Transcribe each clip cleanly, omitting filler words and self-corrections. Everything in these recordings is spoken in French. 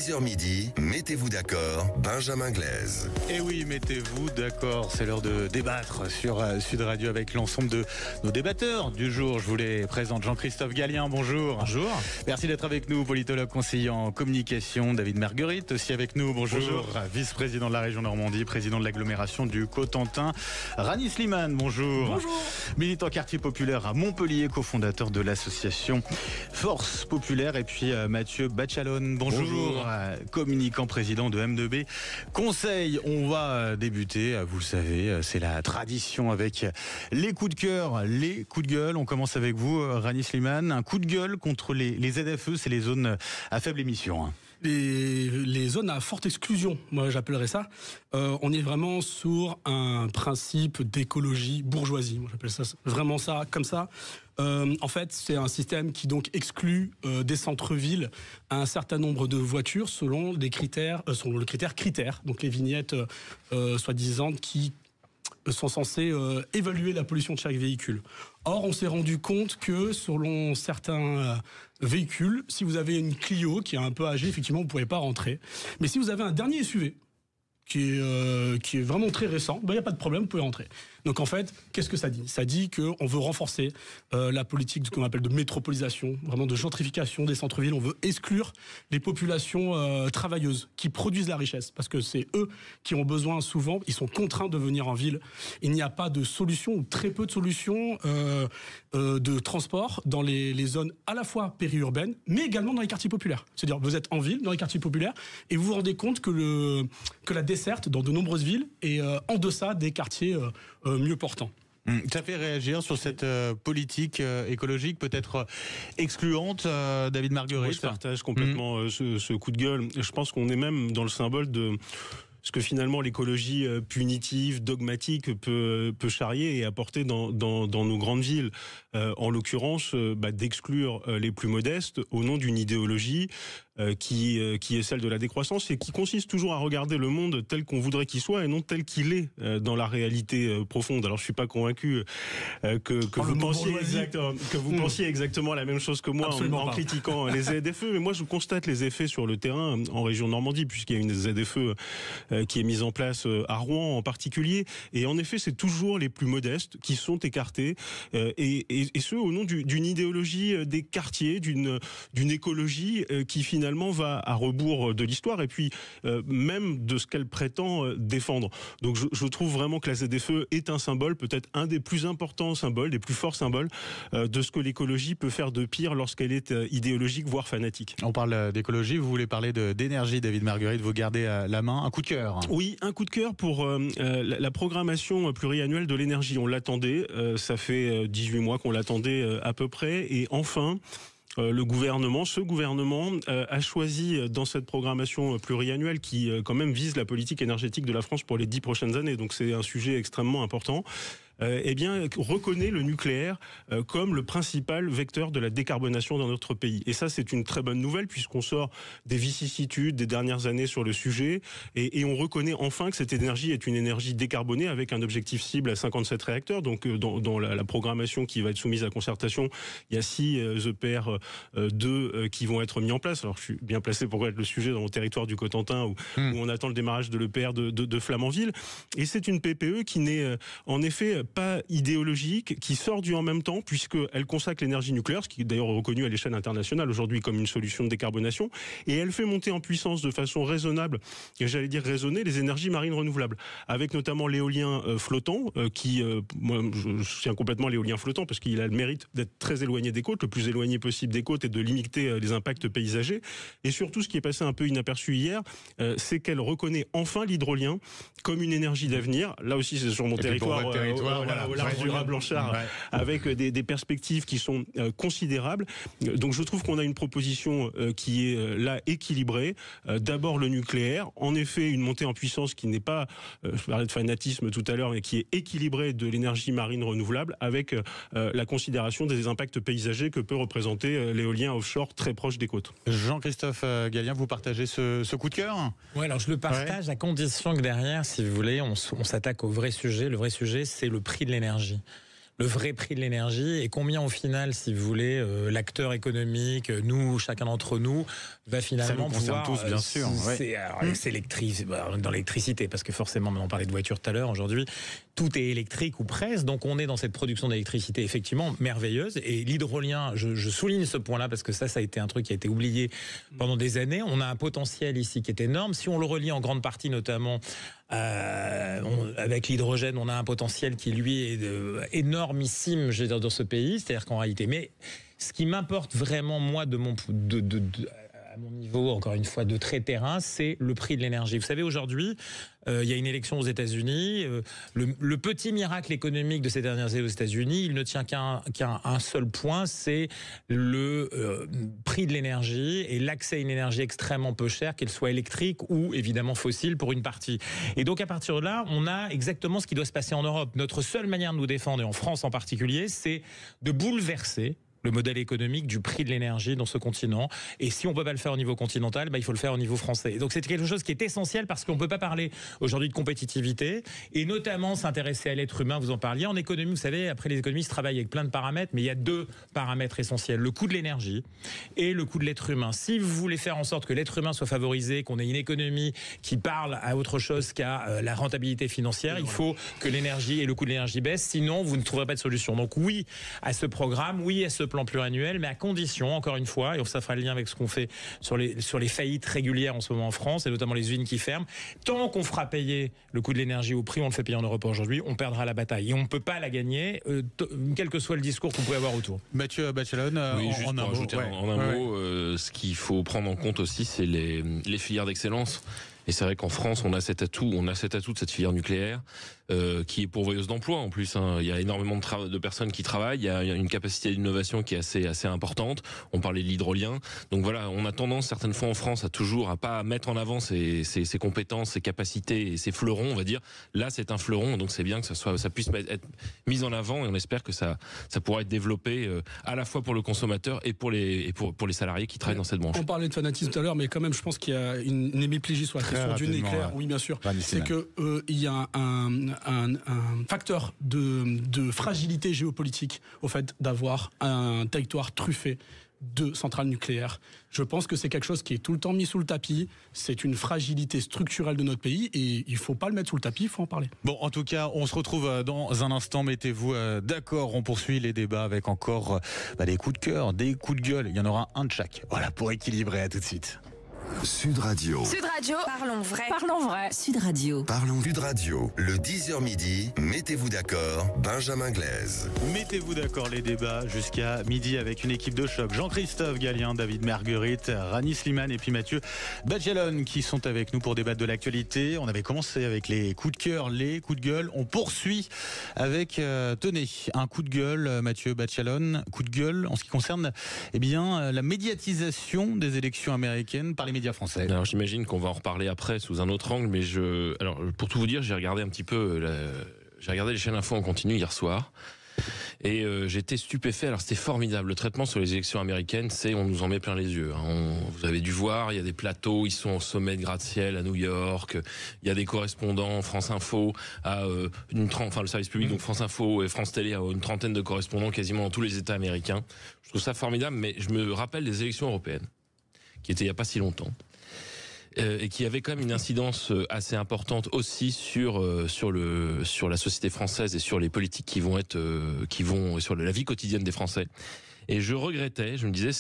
6h midi, mettez-vous d'accord, Benjamin Glaise. Et oui, mettez-vous d'accord, c'est l'heure de débattre sur Sud Radio avec l'ensemble de nos débatteurs du jour. Je vous les présente. Jean-Christophe Gallien, bonjour. Bonjour. Merci d'être avec nous, politologue conseiller en communication. David Marguerite aussi avec nous, bonjour. Bonjour. Vice-président de la région Normandie, président de l'agglomération du Cotentin. Rani Slimane, bonjour. Bonjour. Militant quartier populaire à Montpellier, cofondateur de l'association Force Populaire. Et puis Mathieu Bachalone, bonjour. Communicant, président de M2B Conseil. On va débuter, vous le savez, c'est la tradition avec les coups de cœur, les coups de gueule. On commence avec vous, Rani Slimane. Un coup de gueule contre les ZFE, c'est les zones à faible émission. Les zones à forte exclusion, moi j'appellerais ça. On est vraiment sur un principe d'écologie bourgeoisie. Moi j'appelle ça vraiment ça comme ça. En fait, c'est un système qui donc exclut des centres-villes un certain nombre de voitures selon des critères, selon le critère. Donc les vignettes soi-disant qui sont censés évaluer la pollution de chaque véhicule. Or, on s'est rendu compte que selon certains véhicules, si vous avez une Clio qui est un peu âgée, effectivement, vous ne pouvez pas rentrer. Mais si vous avez un dernier SUV qui est vraiment très récent, il n'y a pas de problème, vous pouvez rentrer. Donc en fait, qu'est-ce que ça dit ? Ça dit qu'on veut renforcer la politique qu'on appelle de métropolisation, vraiment de gentrification des centres-villes. On veut exclure les populations travailleuses qui produisent la richesse, parce que c'est eux qui ont besoin souvent, ils sont contraints de venir en ville. Il n'y a pas de solution ou très peu de solutions de transport dans les zones à la fois périurbaines, mais également dans les quartiers populaires. C'est-à-dire vous êtes en ville, dans les quartiers populaires, et vous vous rendez compte que la desserte dans de nombreuses villes est en deçà des quartiers mieux portants. Ça fait réagir sur cette politique écologique peut-être excluante, David Marguerite. Moi, je partage complètement ce coup de gueule. Je pense qu'on est même dans le symbole de ce que finalement l'écologie punitive, dogmatique peut charrier et apporter dans nos grandes villes. En l'occurrence, d'exclure les plus modestes au nom d'une idéologie qui est celle de la décroissance et qui consiste toujours à regarder le monde tel qu'on voudrait qu'il soit et non tel qu'il est dans la réalité profonde. Alors je suis pas convaincu que vous pensiez exactement la même chose que moi en critiquant les ZFE, mais moi je constate les effets sur le terrain en région Normandie puisqu'il y a une ZFE qui est mise en place à Rouen en particulier, et en effet c'est toujours les plus modestes qui sont écartés et ce au nom d'une idéologie des quartiers, d'une écologie qui finalement va à rebours de l'histoire et puis même de ce qu'elle prétend défendre. Donc je trouve vraiment que la ZFE est un symbole, peut-être un des plus importants symboles, des plus forts symboles de ce que l'écologie peut faire de pire lorsqu'elle est idéologique, voire fanatique. On parle d'écologie, vous voulez parler d'énergie, David Marguerite, vous gardez la main. Un coup de cœur. Oui, un coup de cœur pour la programmation pluriannuelle de l'énergie. On l'attendait, ça fait 18 mois qu'on l'attendait à peu près, et enfin ce gouvernement a choisi dans cette programmation pluriannuelle qui quand même vise la politique énergétique de la France pour les 10 prochaines années, donc c'est un sujet extrêmement important, reconnaît le nucléaire comme le principal vecteur de la décarbonation dans notre pays. Et ça, c'est une très bonne nouvelle puisqu'on sort des vicissitudes des dernières années sur le sujet et on reconnaît enfin que cette énergie est une énergie décarbonée avec un objectif cible à 57 réacteurs. Donc dans la programmation qui va être soumise à concertation, il y a 6 EPR 2 qui vont être mis en place. Alors je suis bien placé pour connaître le sujet dans mon territoire du Cotentin où on attend le démarrage de l'EPR de Flamanville. Et c'est une PPE qui n'est en effet pas idéologique, qui sort du en même temps, puisqu'elle consacre l'énergie nucléaire, ce qui est d'ailleurs reconnu à l'échelle internationale aujourd'hui comme une solution de décarbonation, et elle fait monter en puissance de façon raisonnable, et j'allais dire raisonnée, les énergies marines renouvelables, avec notamment l'éolien flottant, moi je soutiens complètement l'éolien flottant, parce qu'il a le mérite d'être très éloigné des côtes, le plus éloigné possible des côtes, et de limiter les impacts paysagers, et surtout ce qui est passé un peu inaperçu hier, c'est qu'elle reconnaît enfin l'hydrolien comme une énergie d'avenir. Là aussi c'est sur mon territoire, au large du Raz-Blanchard, avec des perspectives qui sont considérables. Donc je trouve qu'on a une proposition qui est là équilibrée. D'abord le nucléaire, en effet une montée en puissance qui n'est pas, je parlais de fanatisme tout à l'heure, mais qui est équilibrée de l'énergie marine renouvelable avec la considération des impacts paysagers que peut représenter l'éolien offshore très proche des côtes. Jean-Christophe Gallien, vous partagez ce coup de cœur ? Oui, alors je le partage à condition que derrière, si vous voulez, on s'attaque au vrai sujet. Le vrai sujet, c'est le prix de l'énergie. le vrai prix de l'énergie et combien au final, si vous voulez, l'acteur économique, nous, chacun d'entre nous, va finalement pouvoir... Ça nous concerne tous, bien sûr. C'est dans l'électricité, parce que forcément, on parlait de voitures tout à l'heure, aujourd'hui, tout est électrique ou presque, donc on est dans cette production d'électricité effectivement merveilleuse. Et l'hydrolien, je souligne ce point-là parce que ça a été un truc qui a été oublié pendant des années. On a un potentiel ici qui est énorme. Si on le relie en grande partie notamment avec l'hydrogène, on a un potentiel qui lui est énormissime, je veux dire, dans ce pays. C'est-à-dire qu'en réalité, mais ce qui m'importe vraiment moi à mon niveau, encore une fois, de très terrain, c'est le prix de l'énergie. Vous savez, aujourd'hui, il y a une élection aux États-Unis. Le petit miracle économique de ces dernières années aux États-Unis, il ne tient qu'à un seul point, c'est le prix de l'énergie et l'accès à une énergie extrêmement peu chère, qu'elle soit électrique ou évidemment fossile pour une partie. Et donc à partir de là, on a exactement ce qui doit se passer en Europe. Notre seule manière de nous défendre, et en France en particulier, c'est de bouleverser le modèle économique du prix de l'énergie dans ce continent. Et si on ne peut pas le faire au niveau continental, il faut le faire au niveau français. Et donc c'est quelque chose qui est essentiel parce qu'on ne peut pas parler aujourd'hui de compétitivité et notamment s'intéresser à l'être humain, vous en parliez. En économie, vous savez, après les économistes travaillent avec plein de paramètres, mais il y a 2 paramètres essentiels, le coût de l'énergie et le coût de l'être humain. Si vous voulez faire en sorte que l'être humain soit favorisé, qu'on ait une économie qui parle à autre chose qu'à la rentabilité financière, il faut que l'énergie et le coût de l'énergie baissent, sinon vous ne trouverez pas de solution. Donc oui à ce programme, oui à ce plan pluriannuel, mais à condition, encore une fois, et ça fera le lien avec ce qu'on fait sur les faillites régulières en ce moment en France, et notamment les usines qui ferment, tant qu'on fera payer le coût de l'énergie au prix où on le fait payer en Europe aujourd'hui, on perdra la bataille. Et on ne peut pas la gagner, quel que soit le discours qu'on pourrait avoir autour. Mathieu Bachelone, juste pour ajouter en un mot, ce qu'il faut prendre en compte aussi, c'est les filières d'excellence. Et c'est vrai qu'en France, on a cet atout de cette filière nucléaire qui est pourvoyeuse d'emplois en plus. Il y a énormément de personnes qui travaillent. Il y a une capacité d'innovation qui est assez importante. On parlait de l'hydrolien. Donc voilà, on a tendance certaines fois en France à pas mettre en avant ses compétences, ses capacités et ses fleurons, on va dire. Là, c'est un fleuron, donc c'est bien que ça puisse être mis en avant et on espère que ça pourra être développé à la fois pour le consommateur et pour les salariés qui travaillent dans cette branche. On parlait de fanatisme tout à l'heure, mais quand même, je pense qu'il y a une hémiplégie sur la question du nucléaire. Oui, bien sûr. C'est que il y a un facteur de fragilité géopolitique au fait d'avoir un territoire truffé de centrales nucléaires. Je pense que c'est quelque chose qui est tout le temps mis sous le tapis. C'est une fragilité structurelle de notre pays et il ne faut pas le mettre sous le tapis, il faut en parler. Bon, en tout cas, on se retrouve dans un instant. Mettez-vous d'accord. On poursuit les débats avec encore des coups de cœur, des coups de gueule. Il y en aura un de chaque. Voilà, pour équilibrer. À tout de suite. Sud Radio. Sud Radio, parlons vrai. Parlons vrai. Sud Radio. Parlons Sud Radio. Le 10h midi, mettez-vous d'accord, Benjamin Glaise. Mettez-vous d'accord, les débats jusqu'à midi avec une équipe de choc. Jean-Christophe Gallien, David Marguerite, Rani Slimane et puis Mathieu Bachelone qui sont avec nous pour débattre de l'actualité. On avait commencé avec les coups de cœur, les coups de gueule. On poursuit avec, tenez, un coup de gueule, Mathieu Bachelone. Coup de gueule en ce qui concerne la médiatisation des élections américaines par les médias français. Alors j'imagine qu'on va en reparler après sous un autre angle, mais alors pour tout vous dire, j'ai regardé un petit peu, j'ai regardé les chaînes info en continu hier soir. Et j'étais stupéfait. Alors c'était formidable. Le traitement sur les élections américaines, on nous en met plein les yeux. Vous avez dû voir, il y a des plateaux, ils sont au sommet de gratte-ciel à New York. Il y a des correspondants, France Info à le service public, donc France Info et France Télé, à une trentaine de correspondants quasiment dans tous les États américains. Je trouve ça formidable, mais je me rappelle des élections européennes, qui étaient il n'y a pas si longtemps. Et qui avait quand même une incidence assez importante aussi sur la société française et sur les politiques qui vont sur la vie quotidienne des Français. Et je regrettais, je me disais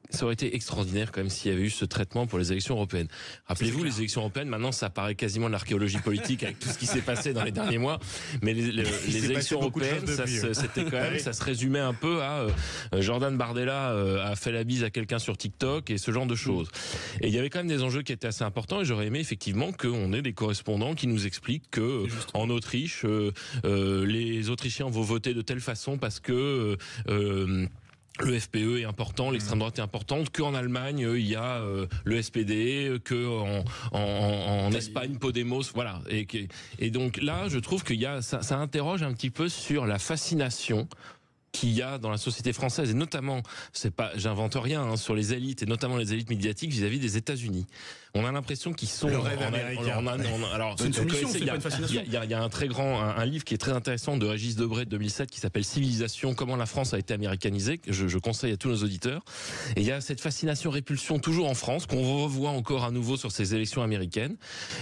ça aurait été extraordinaire quand même s'il y avait eu ce traitement pour les élections européennes. Rappelez-vous, les élections européennes, maintenant ça paraît quasiment de l'archéologie politique avec tout ce qui s'est passé dans les derniers mois. Mais les élections européennes, c'était quand même, ça se résumait un peu à Jordan Bardella a fait la bise à quelqu'un sur TikTok et ce genre de choses. Et il y avait quand même des enjeux qui étaient assez importants et j'aurais aimé effectivement qu'on ait des correspondants qui nous expliquent que en Autriche, les Autrichiens vont voter de telle façon parce que le FPE est important, l'extrême droite est importante, qu'en Allemagne il y a le SPD, que en Espagne Podemos, voilà. Et donc là, je trouve qu'il y a ça interroge un petit peu sur la fascination qu'il y a dans la société française, et notamment, j'invente rien, sur les élites, et notamment les élites médiatiques vis-à-vis des États-Unis. On a l'impression qu'ils sont... Le rêve américain. Alors, c'est une soumission, c'est pas une fascination. Il y a un livre qui est très intéressant de Régis Debray de 2007 qui s'appelle Civilisation, comment la France a été américanisée, que je conseille à tous nos auditeurs. Et il y a cette fascination-répulsion toujours en France, qu'on revoit encore à nouveau sur ces élections américaines.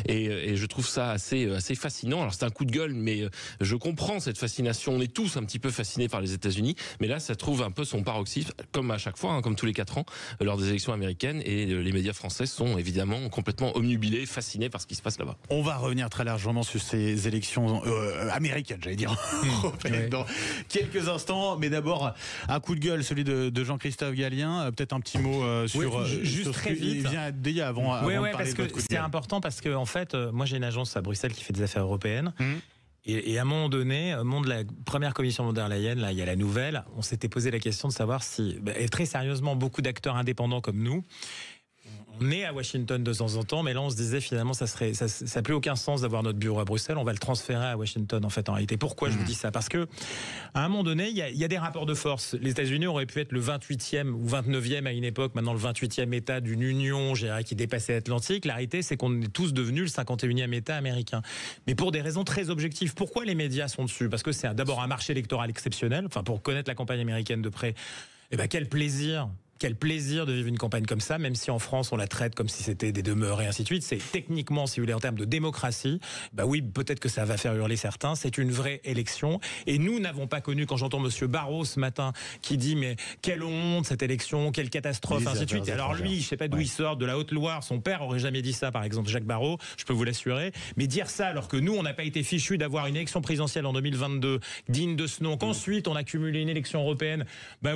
Et je trouve ça assez fascinant. Alors c'est un coup de gueule, mais je comprends cette fascination. On est tous un petit peu fascinés par les États-Unis. Mais là, ça trouve un peu son paroxysme, comme à chaque fois, comme tous les 4 ans, lors des élections américaines. Et les médias français sont évidemment complètement omnubilés, fascinés par ce qui se passe là-bas. On va revenir très largement sur ces élections américaines, j'allais dire, européennes, dans quelques instants. Mais d'abord, un coup de gueule, celui de Jean-Christophe Gallien. Peut-être un petit mot sur... juste sur très vite. Avant de parler parce de que votre coup de c'est gueule. important, parce que en fait, moi j'ai une agence à Bruxelles qui fait des affaires européennes. Et à un moment donné, au moment de la première commission von der Leyen, là, il y a la nouvelle, on s'était posé la question de savoir si, et très sérieusement, beaucoup d'acteurs indépendants comme nous, on est à Washington de temps en temps, mais là on se disait finalement ça n'a plus aucun sens d'avoir notre bureau à Bruxelles, on va le transférer à Washington en fait en réalité. Pourquoi je vous dis ça? Parce que à un moment donné, il y a des rapports de force. Les États-Unis auraient pu être le 28e ou 29e à une époque, maintenant le 28e État d'une union, je dirais, qui dépassait l'Atlantique. La réalité, c'est qu'on est tous devenus le 51e État américain. Mais pour des raisons très objectives. Pourquoi les médias sont dessus? Parce que c'est d'abord un marché électoral exceptionnel. Enfin, pour connaître la campagne américaine de près, quel plaisir de vivre une campagne comme ça, même si en France on la traite comme si c'était des demeures et ainsi de suite. C'est techniquement, si vous voulez, en termes de démocratie, oui, peut-être que ça va faire hurler certains. C'est une vraie élection. Et nous n'avons pas connu, quand j'entends Monsieur Barrot ce matin qui dit mais quelle honte cette élection, quelle catastrophe, ainsi de suite. Et alors lui, je sais pas d'où il sort, de la Haute-Loire. Son père aurait jamais dit ça, par exemple, Jacques Barrot. Je peux vous l'assurer. Mais dire ça alors que nous, on n'a pas été fichus d'avoir une élection présidentielle en 2022 digne de ce nom, qu'ensuite on a cumulé une élection européenne.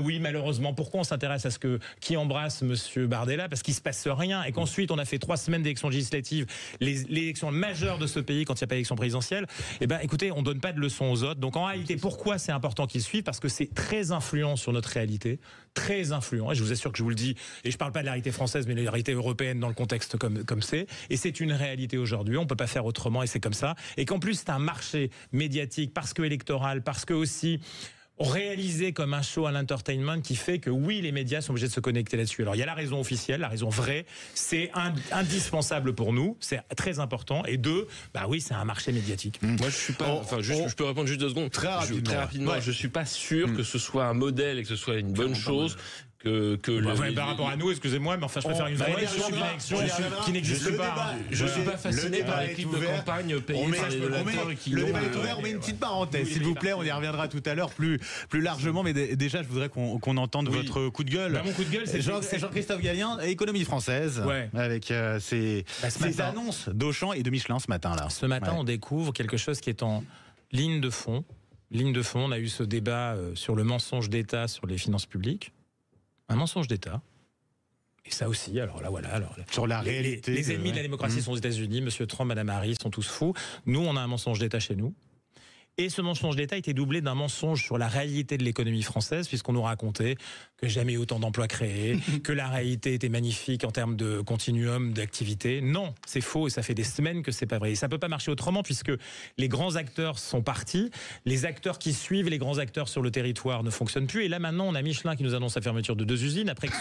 Oui, malheureusement. Pourquoi on s'intéresse à ce qui embrasse Monsieur Bardella? Parce qu'il se passe rien, et qu'ensuite on a fait 3 semaines d'élections législatives, l'élection majeure de ce pays quand il n'y a pas d'élection présidentielle. Écoutez, on donne pas de leçons aux autres. Donc en réalité, pourquoi c'est important qu'ils suivent? Parce que c'est très influent sur notre réalité, très influent. Et je vous assure que je vous le dis, et je parle pas de la réalité française, mais de la réalité européenne dans le contexte comme c'est. Et c'est une réalité aujourd'hui. On peut pas faire autrement, et c'est comme ça. Et qu'en plus c'est un marché médiatique, parce que électoral, parce que aussi réalisé comme un show à l'entertainment, qui fait que oui, les médias sont obligés de se connecter là-dessus. Alors il y a la raison officielle, la raison vraie, c'est indispensable pour nous, c'est très important. Et deux, oui, c'est un marché médiatique. Moi je suis pas, je peux répondre juste 2 secondes. Très rapidement. Ouais. Je suis pas sûr que ce soit un modèle et que ce soit une bonne chose. Par rapport à nous, excusez-moi, mais enfin, je préfère une vraie élection qu'une élection qui n'existe pas. Je suis pas fasciné par les clips de campagne payés par les donateurs qui le débat est ouvert, on met une petite parenthèse, s'il vous plaît, on y reviendra tout à l'heure plus largement, mais déjà, je voudrais qu'on entende votre coup de gueule. Mon coup de gueule, c'est Jean-Christophe Gallien, Économie française, avec ses annonces d'Auchan et de Michelin ce matin-là. Ce matin, on découvre quelque chose qui est en ligne de fond. On a eu ce débat sur le mensonge d'État sur les finances publiques. Un mensonge d'État. Et ça aussi, alors là, voilà. Sur la réalité. Les ennemis de la démocratie sont aux États-Unis. Monsieur Trump, Madame Harris sont tous fous. Nous, on a un mensonge d'État chez nous. Et ce mensonge d'État était doublé d'un mensonge sur la réalité de l'économie française, puisqu'on nous racontait que jamais eu autant d'emplois créés, que la réalité était magnifique en termes de continuum d'activité. Non, c'est faux, et ça fait des semaines que c'est pas vrai. Et ça peut pas marcher autrement, puisque les grands acteurs sont partis, les acteurs qui suivent les grands acteurs sur le territoire ne fonctionnent plus. Et là maintenant, on a Michelin qui nous annonce la fermeture de 2 usines, après que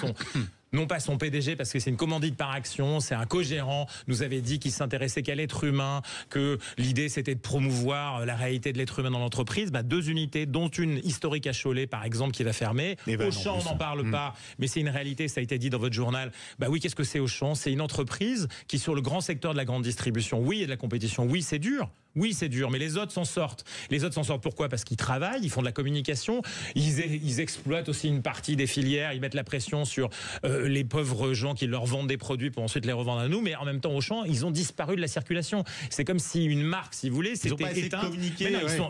non pas son PDG, parce que c'est une commandite par action, c'est un co-gérant, nous avait dit qu'il s'intéressait qu'à l'être humain, que l'idée c'était de promouvoir la réalité de l'être humain dans l'entreprise. 2 unités, dont une historique à Cholet, par exemple, qui va fermer. Auchan, on n'en parle pas, mais c'est une réalité, ça a été dit dans votre journal. Oui, qu'est-ce que c'est Auchan? C'est une entreprise qui, sur le grand secteur de la grande distribution, oui, il y a de la compétition, oui, c'est dur. Oui, c'est dur, mais les autres s'en sortent. Les autres s'en sortent pourquoi? Parce qu'ils travaillent, ils font de la communication, ils exploitent aussi une partie des filières, ils mettent la pression sur les pauvres gens qui leur vendent des produits pour ensuite les revendre à nous, mais en même temps, Auchan, ils ont disparu de la circulation. C'est comme si une marque, si vous voulez, c'était éteint.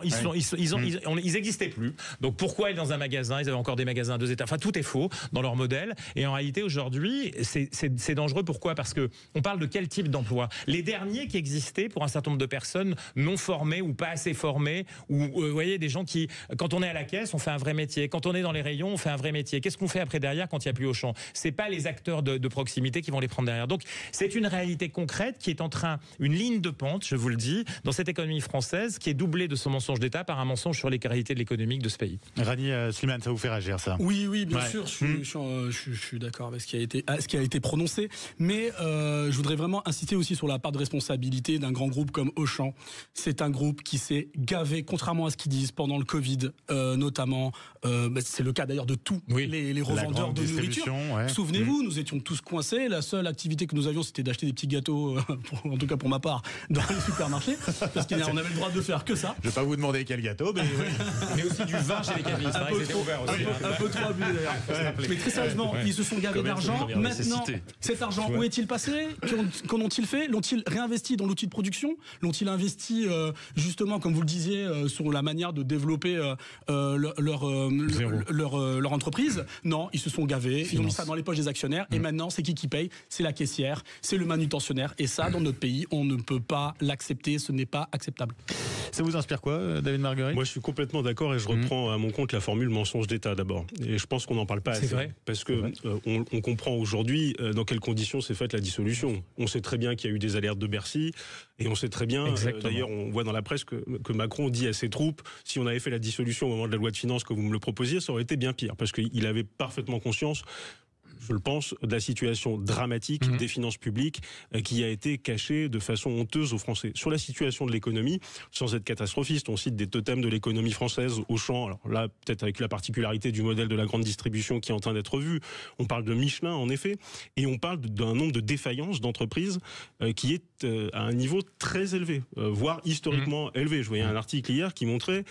Ils n'existaient plus. Donc pourquoi aller dans un magasin? Ils avaient encore des magasins à 2 étages. Enfin, tout est faux dans leur modèle. Et en réalité, aujourd'hui, c'est dangereux. Pourquoi? Parce que on parle de quel type d'emploi? Les derniers qui existaient pour un certain nombre de personnes non formés ou pas assez formés, ou vous voyez, des gens qui, quand on est à la caisse, on fait un vrai métier. Quand on est dans les rayons, on fait un vrai métier. Qu'est-ce qu'on fait après derrière quand il n'y a plus Auchan? C'est pas les acteurs de proximité qui vont les prendre derrière. Donc c'est une réalité concrète qui est en train, une ligne de pente, je vous le dis, dans cette économie française, qui est doublée de ce mensonge d'État par un mensonge sur les qualités de l'économique de ce pays. Rani Slimane, ça vous fait réagir ça? Oui, bien sûr, je suis d'accord avec ce qui a été prononcé, mais je voudrais vraiment insister aussi sur la part de responsabilité d'un grand groupe comme Auchan. C'est un groupe qui s'est gavé, contrairement à ce qu'ils disent, pendant le Covid, notamment. C'est le cas d'ailleurs de tous les revendeurs de nourriture. Ouais. Souvenez-vous, nous étions tous coincés. La seule activité que nous avions, c'était d'acheter des petits gâteaux, en tout cas pour ma part, dans les supermarchés, parce qu'on avait le droit de faire que ça. Je vais pas vous demander quel gâteau, mais mais aussi du vin chez les cavistes. Un peu trop abusé d'ailleurs. Mais très sérieusement, ils se sont gavés d'argent. Maintenant, cet argent, où est-il passé? Qu'en ont-ils fait? L'ont-ils réinvesti dans l'outil de production? L'ont-ils investi justement, comme vous le disiez, sur la manière de développer leur entreprise? Non, ils se sont gavés. Ils ont mis ça dans les poches des actionnaires. Et maintenant, c'est qui paye? C'est la caissière, c'est le manutentionnaire. Et ça, dans notre pays, on ne peut pas l'accepter. Ce n'est pas acceptable. Ça vous inspire quoi, David Marguerite? Moi, je suis complètement d'accord et je reprends à mon compte la formule mensonge d'État d'abord. Et je pense qu'on n'en parle pas assez. C'est vrai. Parce que on comprend aujourd'hui dans quelles conditions s'est faite la dissolution. On sait très bien qu'il y a eu des alertes de Bercy et on sait très bien, d'ailleurs, on voit dans la presse que Macron dit à ses troupes, si on avait fait la dissolution au moment de la loi de finances que vous me le proposiez, ça aurait été bien pire. Parce qu'il avait parfaitement conscience, je le pense, de la situation dramatique des finances publiques qui a été cachée de façon honteuse aux Français. Sur la situation de l'économie, sans être catastrophiste, on cite des totems de l'économie française, Auchan, alors là, peut-être avec la particularité du modèle de la grande distribution qui est en train d'être revu. On parle de Michelin, en effet, et on parle d'un nombre de défaillances d'entreprises qui est à un niveau très élevé, voire historiquement élevé. Je voyais un article hier qui montrait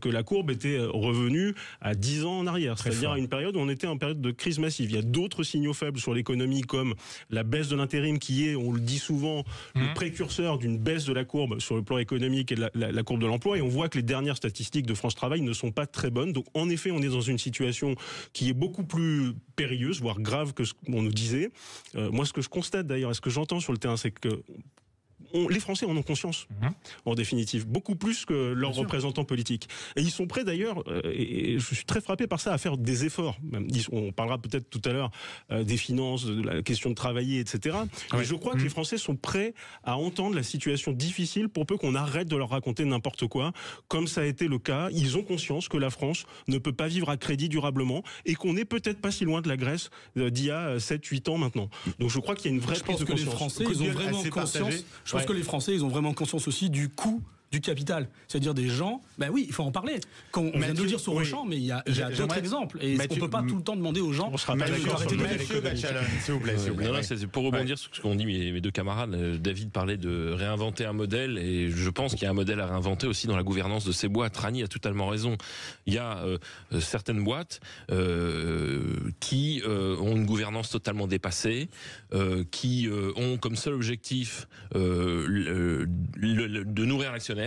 que la courbe était revenue à 10 ans en arrière, c'est-à-dire à une période où on était en période de crise massive. Il y a d'autres signaux faibles sur l'économie comme la baisse de l'intérim qui est, on le dit souvent, le précurseur d'une baisse de la courbe sur le plan économique et de la courbe de l'emploi, et on voit que les dernières statistiques de France Travail ne sont pas très bonnes. Donc en effet, on est dans une situation qui est beaucoup plus périlleuse, voire grave que ce qu'on nous disait. Moi, ce que je constate d'ailleurs, et ce que j'entends sur le terrain, c'est que les Français en ont conscience, en définitive, beaucoup plus que leurs représentants politiques. Et ils sont prêts d'ailleurs, et je suis très frappé par ça, à faire des efforts. On parlera peut-être tout à l'heure des finances, de la question de travailler, etc. Mais je crois que les Français sont prêts à entendre la situation difficile pour peu qu'on arrête de leur raconter n'importe quoi, comme ça a été le cas. Ils ont conscience que la France ne peut pas vivre à crédit durablement et qu'on n'est peut-être pas si loin de la Grèce d'il y a 7-8 ans maintenant. Donc je crois qu'il y a une vraie prise de conscience. Les Français, ils ont vraiment conscience. Je pense que les Français, ils ont vraiment conscience aussi du coût du capital. C'est-à-dire des gens, ben oui, il faut en parler. On vient de le dire sur Auchan, mais il y a d'autres exemples. Et on ne peut pas tout le temps demander aux gens... On sera pas d'accord sur Mathieu Bachalon, s'il vous plaît. C'est pour rebondir sur ce qu'ont dit mes deux camarades. David parlait de réinventer un modèle, et je pense qu'il y a un modèle à réinventer aussi dans la gouvernance de ces boîtes. Rani a totalement raison. Il y a certaines boîtes qui ont une gouvernance totalement dépassée, qui ont comme seul objectif de nourrir l'actionnaire,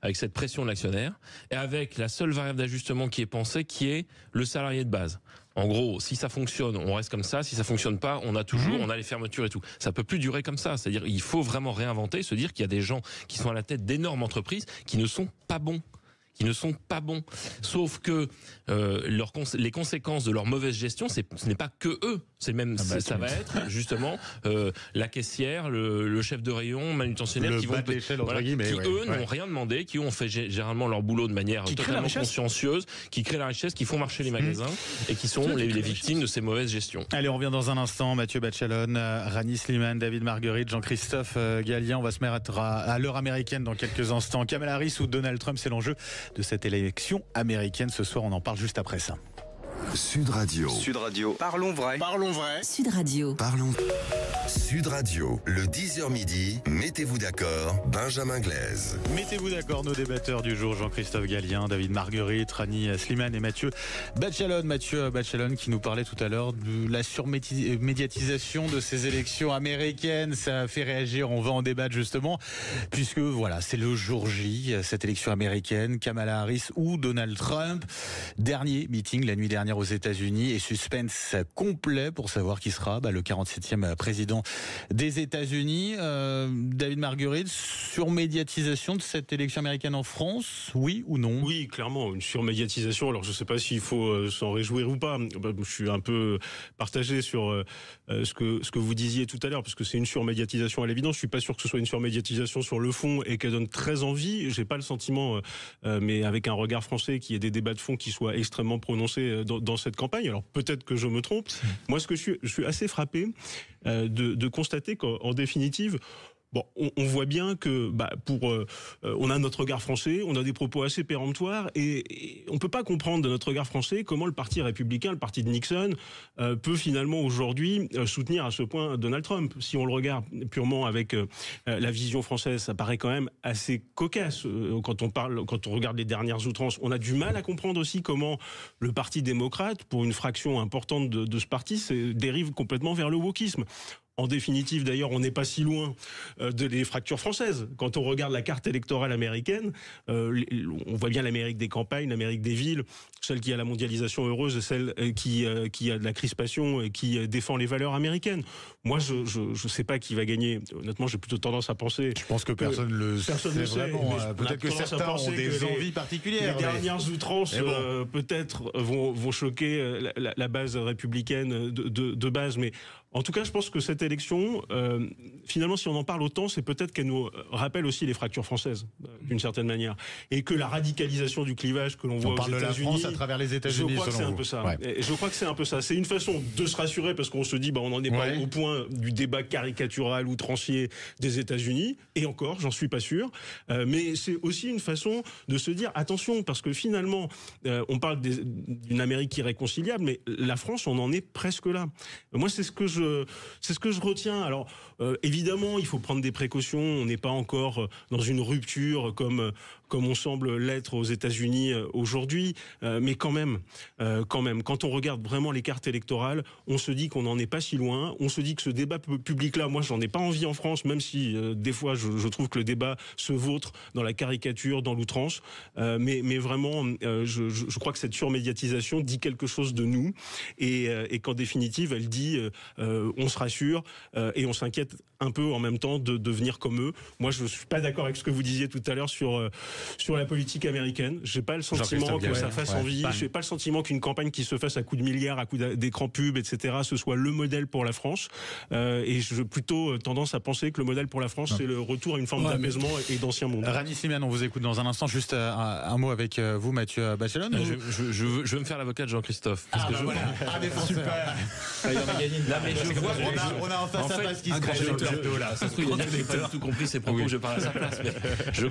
avec cette pression de l'actionnaire, et avec la seule variable d'ajustement qui est pensée, qui est le salarié de base. En gros, si ça fonctionne, on reste comme ça. Si ça fonctionne pas, on a les fermetures et tout. Ça peut plus durer comme ça. C'est-à-dire, il faut vraiment réinventer, se dire qu'il y a des gens qui sont à la tête d'énormes entreprises qui ne sont pas bons. Sauf que les conséquences de leur mauvaise gestion, ce n'est pas que eux. Ça va être justement la caissière, le chef de rayon, manutentionnaire, qui n'ont rien demandé, qui ont fait généralement leur boulot de manière totalement consciencieuse, qui créent la richesse, qui font marcher les magasins et qui sont les victimes de ces mauvaises gestions. Allez, on revient dans un instant. Mathieu Bachalon, Rani Slimane, David Marguerite, Jean-Christophe Gallien. On va se mettre à l'heure américaine dans quelques instants. Kamala Harris ou Donald Trump, c'est l'enjeu de cette élection américaine. Ce soir, on en parle juste après ça. Sud Radio. Parlons vrai. Sud Radio. Sud Radio, le 10h midi, mettez-vous d'accord, Benjamin Glaise. Mettez-vous d'accord, nos débatteurs du jour, Jean-Christophe Gallien, David Marguerite, Rani Slimane et Mathieu Bachalon. Mathieu Bachalon qui nous parlait tout à l'heure de la surmédiatisation de ces élections américaines. Ça a fait réagir, on va en débattre justement, puisque voilà, c'est le jour J, cette élection américaine, Kamala Harris ou Donald Trump. Dernier meeting la nuit dernière aux États-Unis et suspense complet pour savoir qui sera le 47e président président des États-Unis. David Marguerite, surmédiatisation de cette élection américaine en France, oui ou non? Oui, clairement, une surmédiatisation. Alors je ne sais pas s'il faut s'en réjouir ou pas. Je suis un peu partagé sur ce que vous disiez tout à l'heure, parce que c'est une surmédiatisation à l'évidence. Je suis pas sûr que ce soit une surmédiatisation sur le fond et qu'elle donne très envie. J'ai pas le sentiment, mais avec un regard français, qu'il y ait des débats de fond qui soient extrêmement prononcés dans cette campagne. Alors peut-être que je me trompe. Moi, je suis assez frappé de constater qu'en définitive, bon, on voit bien que on a notre regard français, on a des propos assez péremptoires et on peut pas comprendre de notre regard français comment le parti républicain, le parti de Nixon, peut finalement aujourd'hui soutenir à ce point Donald Trump. Si on le regarde purement avec la vision française, ça paraît quand même assez cocasse. Quand on regarde les dernières outrances, on a du mal à comprendre aussi comment le parti démocrate, pour une fraction importante de ce parti, dérive complètement vers le wokisme. En définitive, d'ailleurs, on n'est pas si loin des fractures françaises. Quand on regarde la carte électorale américaine, on voit bien l'Amérique des campagnes, l'Amérique des villes, celle qui a la mondialisation heureuse et celle qui a de la crispation et qui défend les valeurs américaines. Moi, je sais pas qui va gagner. Honnêtement, j'ai plutôt tendance à penser... Je pense que personne ne le sait vraiment. Peut-être que certains ont des envies particulières. Les dernières outrances, peut-être, vont choquer la base républicaine de base, mais... En tout cas, je pense que cette élection, finalement, si on en parle autant, c'est peut-être qu'elle nous rappelle aussi les fractures françaises, d'une certaine manière. Et que la radicalisation du clivage que l'on voit aux États-Unis... On parle de la France à travers les États-Unis, je crois que c'est un peu ça. Ouais. Et je crois que c'est un peu ça. C'est une façon de se rassurer, parce qu'on se dit, on n'en est pas au point du débat caricatural outrancier des États-Unis. Et encore, j'en suis pas sûr. Mais c'est aussi une façon de se dire, attention, parce que finalement, on parle d'une Amérique irréconciliable, mais la France, on en est presque là. Moi, c'est ce que je retiens. Alors, évidemment, il faut prendre des précautions. On n'est pas encore dans une rupture comme on semble l'être aux États-Unis aujourd'hui. Mais quand même, quand on regarde vraiment les cartes électorales, on se dit qu'on n'en est pas si loin. On se dit que ce débat public-là, moi, j'en ai pas envie en France, même si des fois, je trouve que le débat se vautre dans la caricature, dans l'outrance. Mais vraiment, je crois que cette surmédiatisation dit quelque chose de nous et qu'en définitive, elle dit on se rassure et on s'inquiète un peu en même temps de devenir comme eux. Moi, je suis pas d'accord avec ce que vous disiez tout à l'heure sur la politique américaine. J'ai pas le sentiment que ça fasse envie. J'ai pas le sentiment qu'une campagne qui se fasse à coups de milliards, à coups d'écran pub, etc., ce soit le modèle pour la France. Et j'ai plutôt tendance à penser que le modèle pour la France, c'est le retour à une forme d'apaisement et d'ancien monde. Rani Slimane, on vous écoute dans un instant. Juste un mot avec vous, Mathieu Bachelon. Je veux me faire l'avocat de Jean-Christophe. Parce que super. On a en face à face qui se crache sur le plateau là. Ça se trouve, il a pas du tout compris ses propos. Je parle à sa place, mais je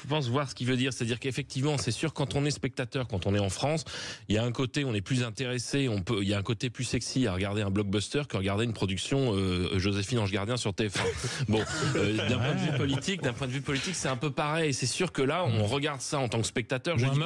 pense voir ce qu'il veut dire. C'est-à-dire qu'effectivement, c'est sûr, quand on est spectateur, quand on est en France, il y a un côté, on est plus intéressé, il y a un côté plus sexy à regarder un blockbuster que regarder une production Joséphine Ange Gardien sur TF1. Bon, d'un point de vue politique, c'est un peu pareil. C'est sûr que là, on regarde ça en tant que spectateur. Je dis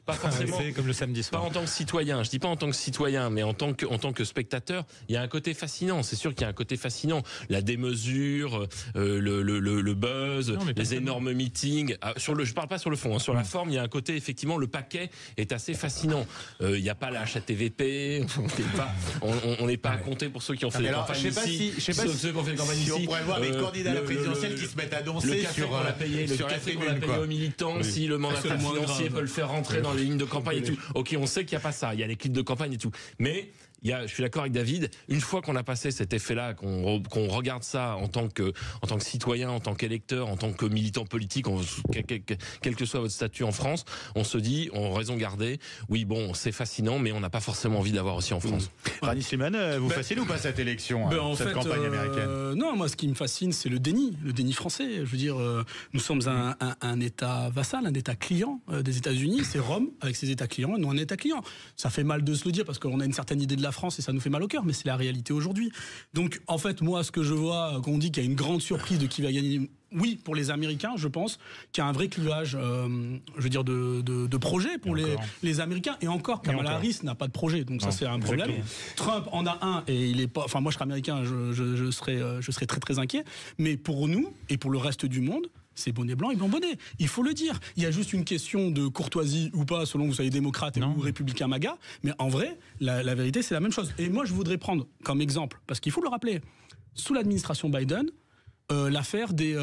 pas forcément comme le samedi soir. Pas en tant que citoyen. Je dis pas en tant que citoyen, mais en tant que spectateur, il y a un côté fascinant. C'est sûr qu'il y a un côté fascinant. La démesure, le buzz, les énormes meetings. Je parle pas sur le fond. Sur la forme, il y a un côté, effectivement, le paquet est assez fascinant. Il n'y a pas la HATVP. On n'est pas à compter pour ceux qui ont fait les campagnes ici. Je sais pas si on pourrait voir les candidats à la présidentielle qui se mettent à danser le café qu'on a payé aux militants. Si le mandataire financier peut le faire rentrer dans les lignes de campagne et tout. Ok, on sait qu'il n'y a pas ça. Il y a les clips de campagne et tout. Mais je suis d'accord avec David, une fois qu'on a passé cet effet-là, qu'on regarde ça en tant que citoyen, en tant qu'électeur, en tant que militant politique, quel que soit votre statut en France, on se dit, on raison garder, oui bon, c'est fascinant, mais on n'a pas forcément envie de l'avoir aussi en France. Rani Slimane, vous fascine ou pas cette élection, cette campagne américaine? Non, moi ce qui me fascine, c'est le déni français. Je veux dire, nous sommes un État vassal, un État client des États-Unis, c'est Rome avec ses États clients, nous un État client. Ça fait mal de se le dire parce qu'on a une certaine idée de la France et ça nous fait mal au cœur, mais c'est la réalité aujourd'hui. Donc en fait, moi ce que je vois, quand on dit qu'il y a une grande surprise de qui va gagner, oui, pour les Américains, je pense qu'il y a un vrai clivage, je veux dire, de projet pour les Américains. Et encore, Kamala Harris n'a pas de projet, donc ça c'est un problème. Trump en a un et il est pas. Enfin, moi je serais américain, je serais très très inquiet. Mais pour nous et pour le reste du monde, c'est bonnet blanc et blanc bonnet. Il faut le dire. Il y a juste une question de courtoisie ou pas, selon que vous soyez démocrate ou républicain MAGA. Mais en vrai, la vérité, c'est la même chose. Et moi, je voudrais prendre comme exemple, parce qu'il faut le rappeler, sous l'administration Biden, l'affaire des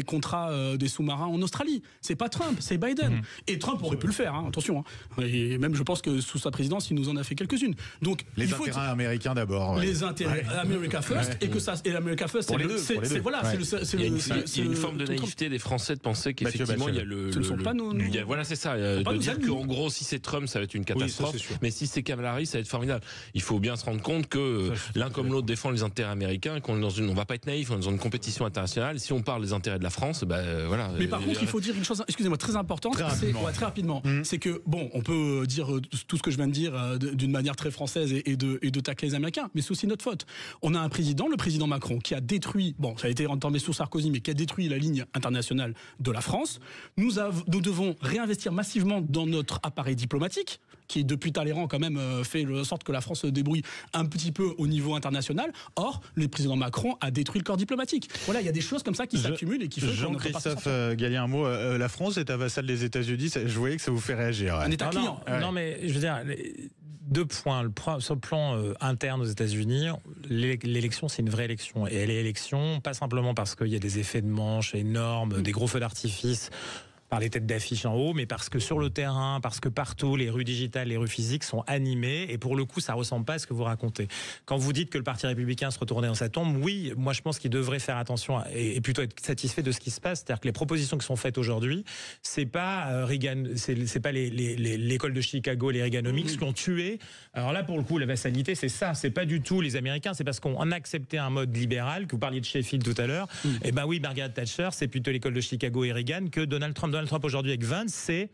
contrats des sous-marins en Australie. C'est pas Trump, c'est Biden. Et Trump aurait pu le faire, hein, attention. Hein. Et même, je pense que sous sa présidence, il nous en a fait quelques-unes. Donc, les intérêts américains d'abord. Ouais. Les intérêts America First, et l'America First, pour les deux. Il y a une forme de naïveté des Français de penser qu'effectivement, il y a le... Voilà, c'est ça. De dire qu'en gros, si c'est Trump, ça va être une catastrophe. Mais si c'est Kamala Harris, ça va être formidable. Il faut bien se rendre compte que l'un comme l'autre défend les intérêts américains, on va pas être naïf, on est dans une compétition internationale. Si on parle des intérêts de la France, voilà. Mais par contre, il faut dire une chose, excusez-moi, très importante, très rapidement. C'est que, bon, on peut dire tout ce que je viens de dire d'une manière très française et de tacler les Américains, mais c'est aussi notre faute. On a un président, le président Macron, qui a détruit, bon, ça a été entendu sous Sarkozy, mais qui a détruit la ligne internationale de la France. Nous devons réinvestir massivement dans notre appareil diplomatique, qui depuis Talleyrand quand même fait en sorte que la France se débrouille un petit peu au niveau international. Or, le président Macron a détruit le corps diplomatique. Voilà, il y a des choses comme ça qui s'accumulent et qui font Jean-Christophe Gallien, un mot. La France est un vassal des États-Unis. Je voyais que ça vous fait réagir. Un État client. Non, mais je veux dire, 2 points. Sur le plan interne aux États-Unis, l'élection, c'est une vraie élection. Et elle est élection, pas simplement parce qu'il y a des effets de manche énormes, des gros feux d'artifice par les têtes d'affiche en haut, mais parce que sur le terrain, parce que partout, les rues digitales, les rues physiques sont animées, et pour le coup, ça ressemble pas à ce que vous racontez. Quand vous dites que le Parti républicain se retournait dans sa tombe, oui, moi je pense qu'il devrait faire attention et plutôt être satisfait de ce qui se passe. C'est-à-dire que les propositions qui sont faites aujourd'hui, c'est pas Reagan, c'est pas l'école de Chicago, les Reaganomics qui ont tué. Alors là, pour le coup, la vassalité, c'est ça. C'est pas du tout les Américains, c'est parce qu'on a accepté un mode libéral, que vous parliez de Sheffield tout à l'heure. Et ben oui, Margaret Thatcher, c'est plutôt l'école de Chicago et Reagan que Donald Trump. Donald Trump aujourd'hui avec Vance, c'est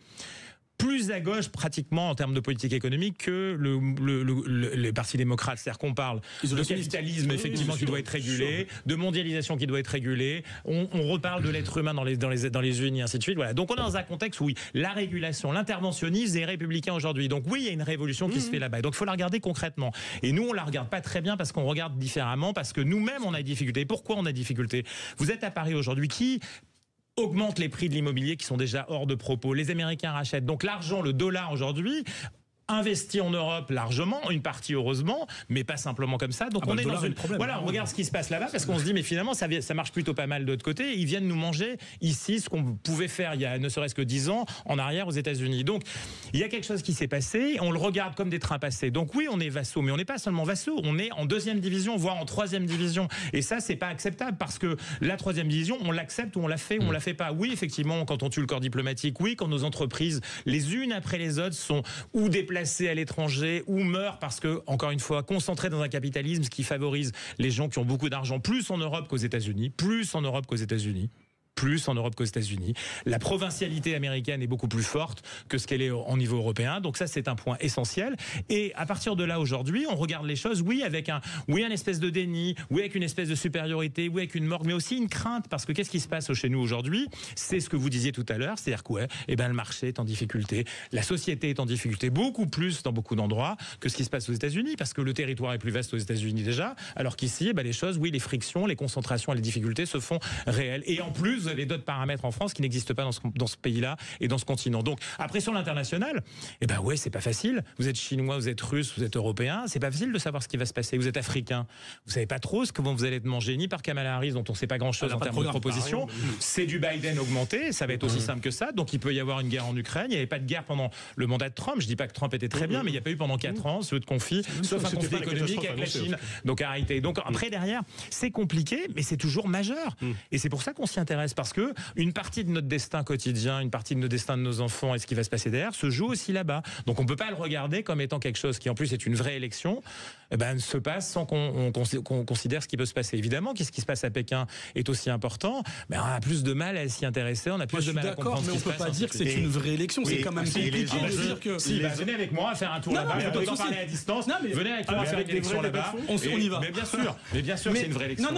plus à gauche pratiquement en termes de politique économique que le Parti démocrate. C'est-à-dire qu'on parle de capitalisme effectivement qui doit être régulé, de mondialisation qui doit être régulée, on reparle de l'être humain dans les unis, ainsi de suite. Voilà. Donc on est dans un contexte où oui, la régulation, l'interventionnisme est républicain aujourd'hui. Donc oui, il y a une révolution qui se fait là-bas. Et donc il faut la regarder concrètement. Et nous, on la regarde pas très bien parce qu'on regarde différemment, parce que nous-mêmes, on a des difficultés. Pourquoi on a des difficultés ? Vous êtes à Paris aujourd'hui, qui augmente les prix de l'immobilier qui sont déjà hors de propos. Les Américains rachètent. Donc l'argent, le dollar aujourd'hui, investi en Europe largement, une partie heureusement, mais pas simplement comme ça. Donc on est dans une... Voilà, on regarde ce qui se passe là-bas parce qu'on se dit mais finalement ça marche plutôt pas mal de l'autre côté. Ils viennent nous manger ici ce qu'on pouvait faire il y a ne serait-ce que 10 ans en arrière aux États-Unis. Donc il y a quelque chose qui s'est passé, on le regarde comme des trains passés. Donc oui, on est vassaux, mais on n'est pas seulement vassaux, on est en 2e division, voire en 3e division. Et ça, c'est pas acceptable parce que la 3e division, on l'accepte ou on la fait ou on la fait pas. Oui, effectivement, quand on tue le corps diplomatique, oui, quand nos entreprises, les unes après les autres, sont ou déplacées à l'étranger ou meurent parce que, encore une fois, concentrés dans un capitalisme qui favorise les gens qui ont beaucoup d'argent, plus en Europe qu'aux États-Unis, plus en Europe qu'aux États-Unis. La provincialité américaine est beaucoup plus forte que ce qu'elle est au niveau européen. Donc ça, c'est un point essentiel. Et à partir de là, aujourd'hui, on regarde les choses, oui, avec un espèce de déni, oui, avec une espèce de supériorité, oui, avec une morgue, mais aussi une crainte. Parce que qu'est-ce qui se passe chez nous aujourd'hui ? C'est ce que vous disiez tout à l'heure. C'est-à-dire que, le marché est en difficulté. La société est en difficulté beaucoup plus dans beaucoup d'endroits que ce qui se passe aux États-Unis. Parce que le territoire est plus vaste aux États-Unis déjà. Alors qu'ici, les choses, oui, les frictions, les concentrations et les difficultés se font réelles. Et en plus, vous avez d'autres paramètres en France qui n'existent pas dans ce pays-là et dans ce continent. Donc, après, sur l'international, c'est pas facile. Vous êtes chinois, vous êtes russe, vous êtes européen, c'est pas facile de savoir ce qui va se passer. Vous êtes africain, vous savez pas trop ce que vous allez être mangé, ni par Kamala Harris, dont on sait pas grand-chose en termes de propositions. C'est du Biden augmenté, ça va être aussi simple que ça. Donc, il peut y avoir une guerre en Ukraine. Il n'y avait pas de guerre pendant le mandat de Trump. Je dis pas que Trump était très bien, mais il n'y a pas eu pendant 4 ans ce conflit, sauf un conflit économique avec la Chine. Donc, arrêtez. Donc, après, derrière, c'est compliqué, mais c'est toujours majeur. Et c'est pour ça qu'on s'y intéresse, parce que une partie de notre destin quotidien, une partie de notre destin de nos enfants et ce qui va se passer derrière se joue aussi là-bas. Donc on ne peut pas le regarder comme étant quelque chose qui en plus est une vraie élection, se passe sans qu'on considère ce qui peut se passer. Évidemment, qu'est-ce qui se passe à Pékin est aussi important, mais on a plus de mal à s'y intéresser, on a plus de mal à comprendre ce qui se passe. Mais on ne peut pas dire que c'est une vraie élection, c'est quand même compliqué de dire que... venez avec moi à faire un tour là-bas, plutôt qu'en parler à distance, venez avec moi à faire une élection là-bas. On y va. Mais bien sûr, c'est une vraie élection.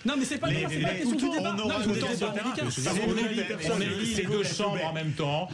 Non, mais c'est pas la question du débat. On élit les 2 chambres en même temps.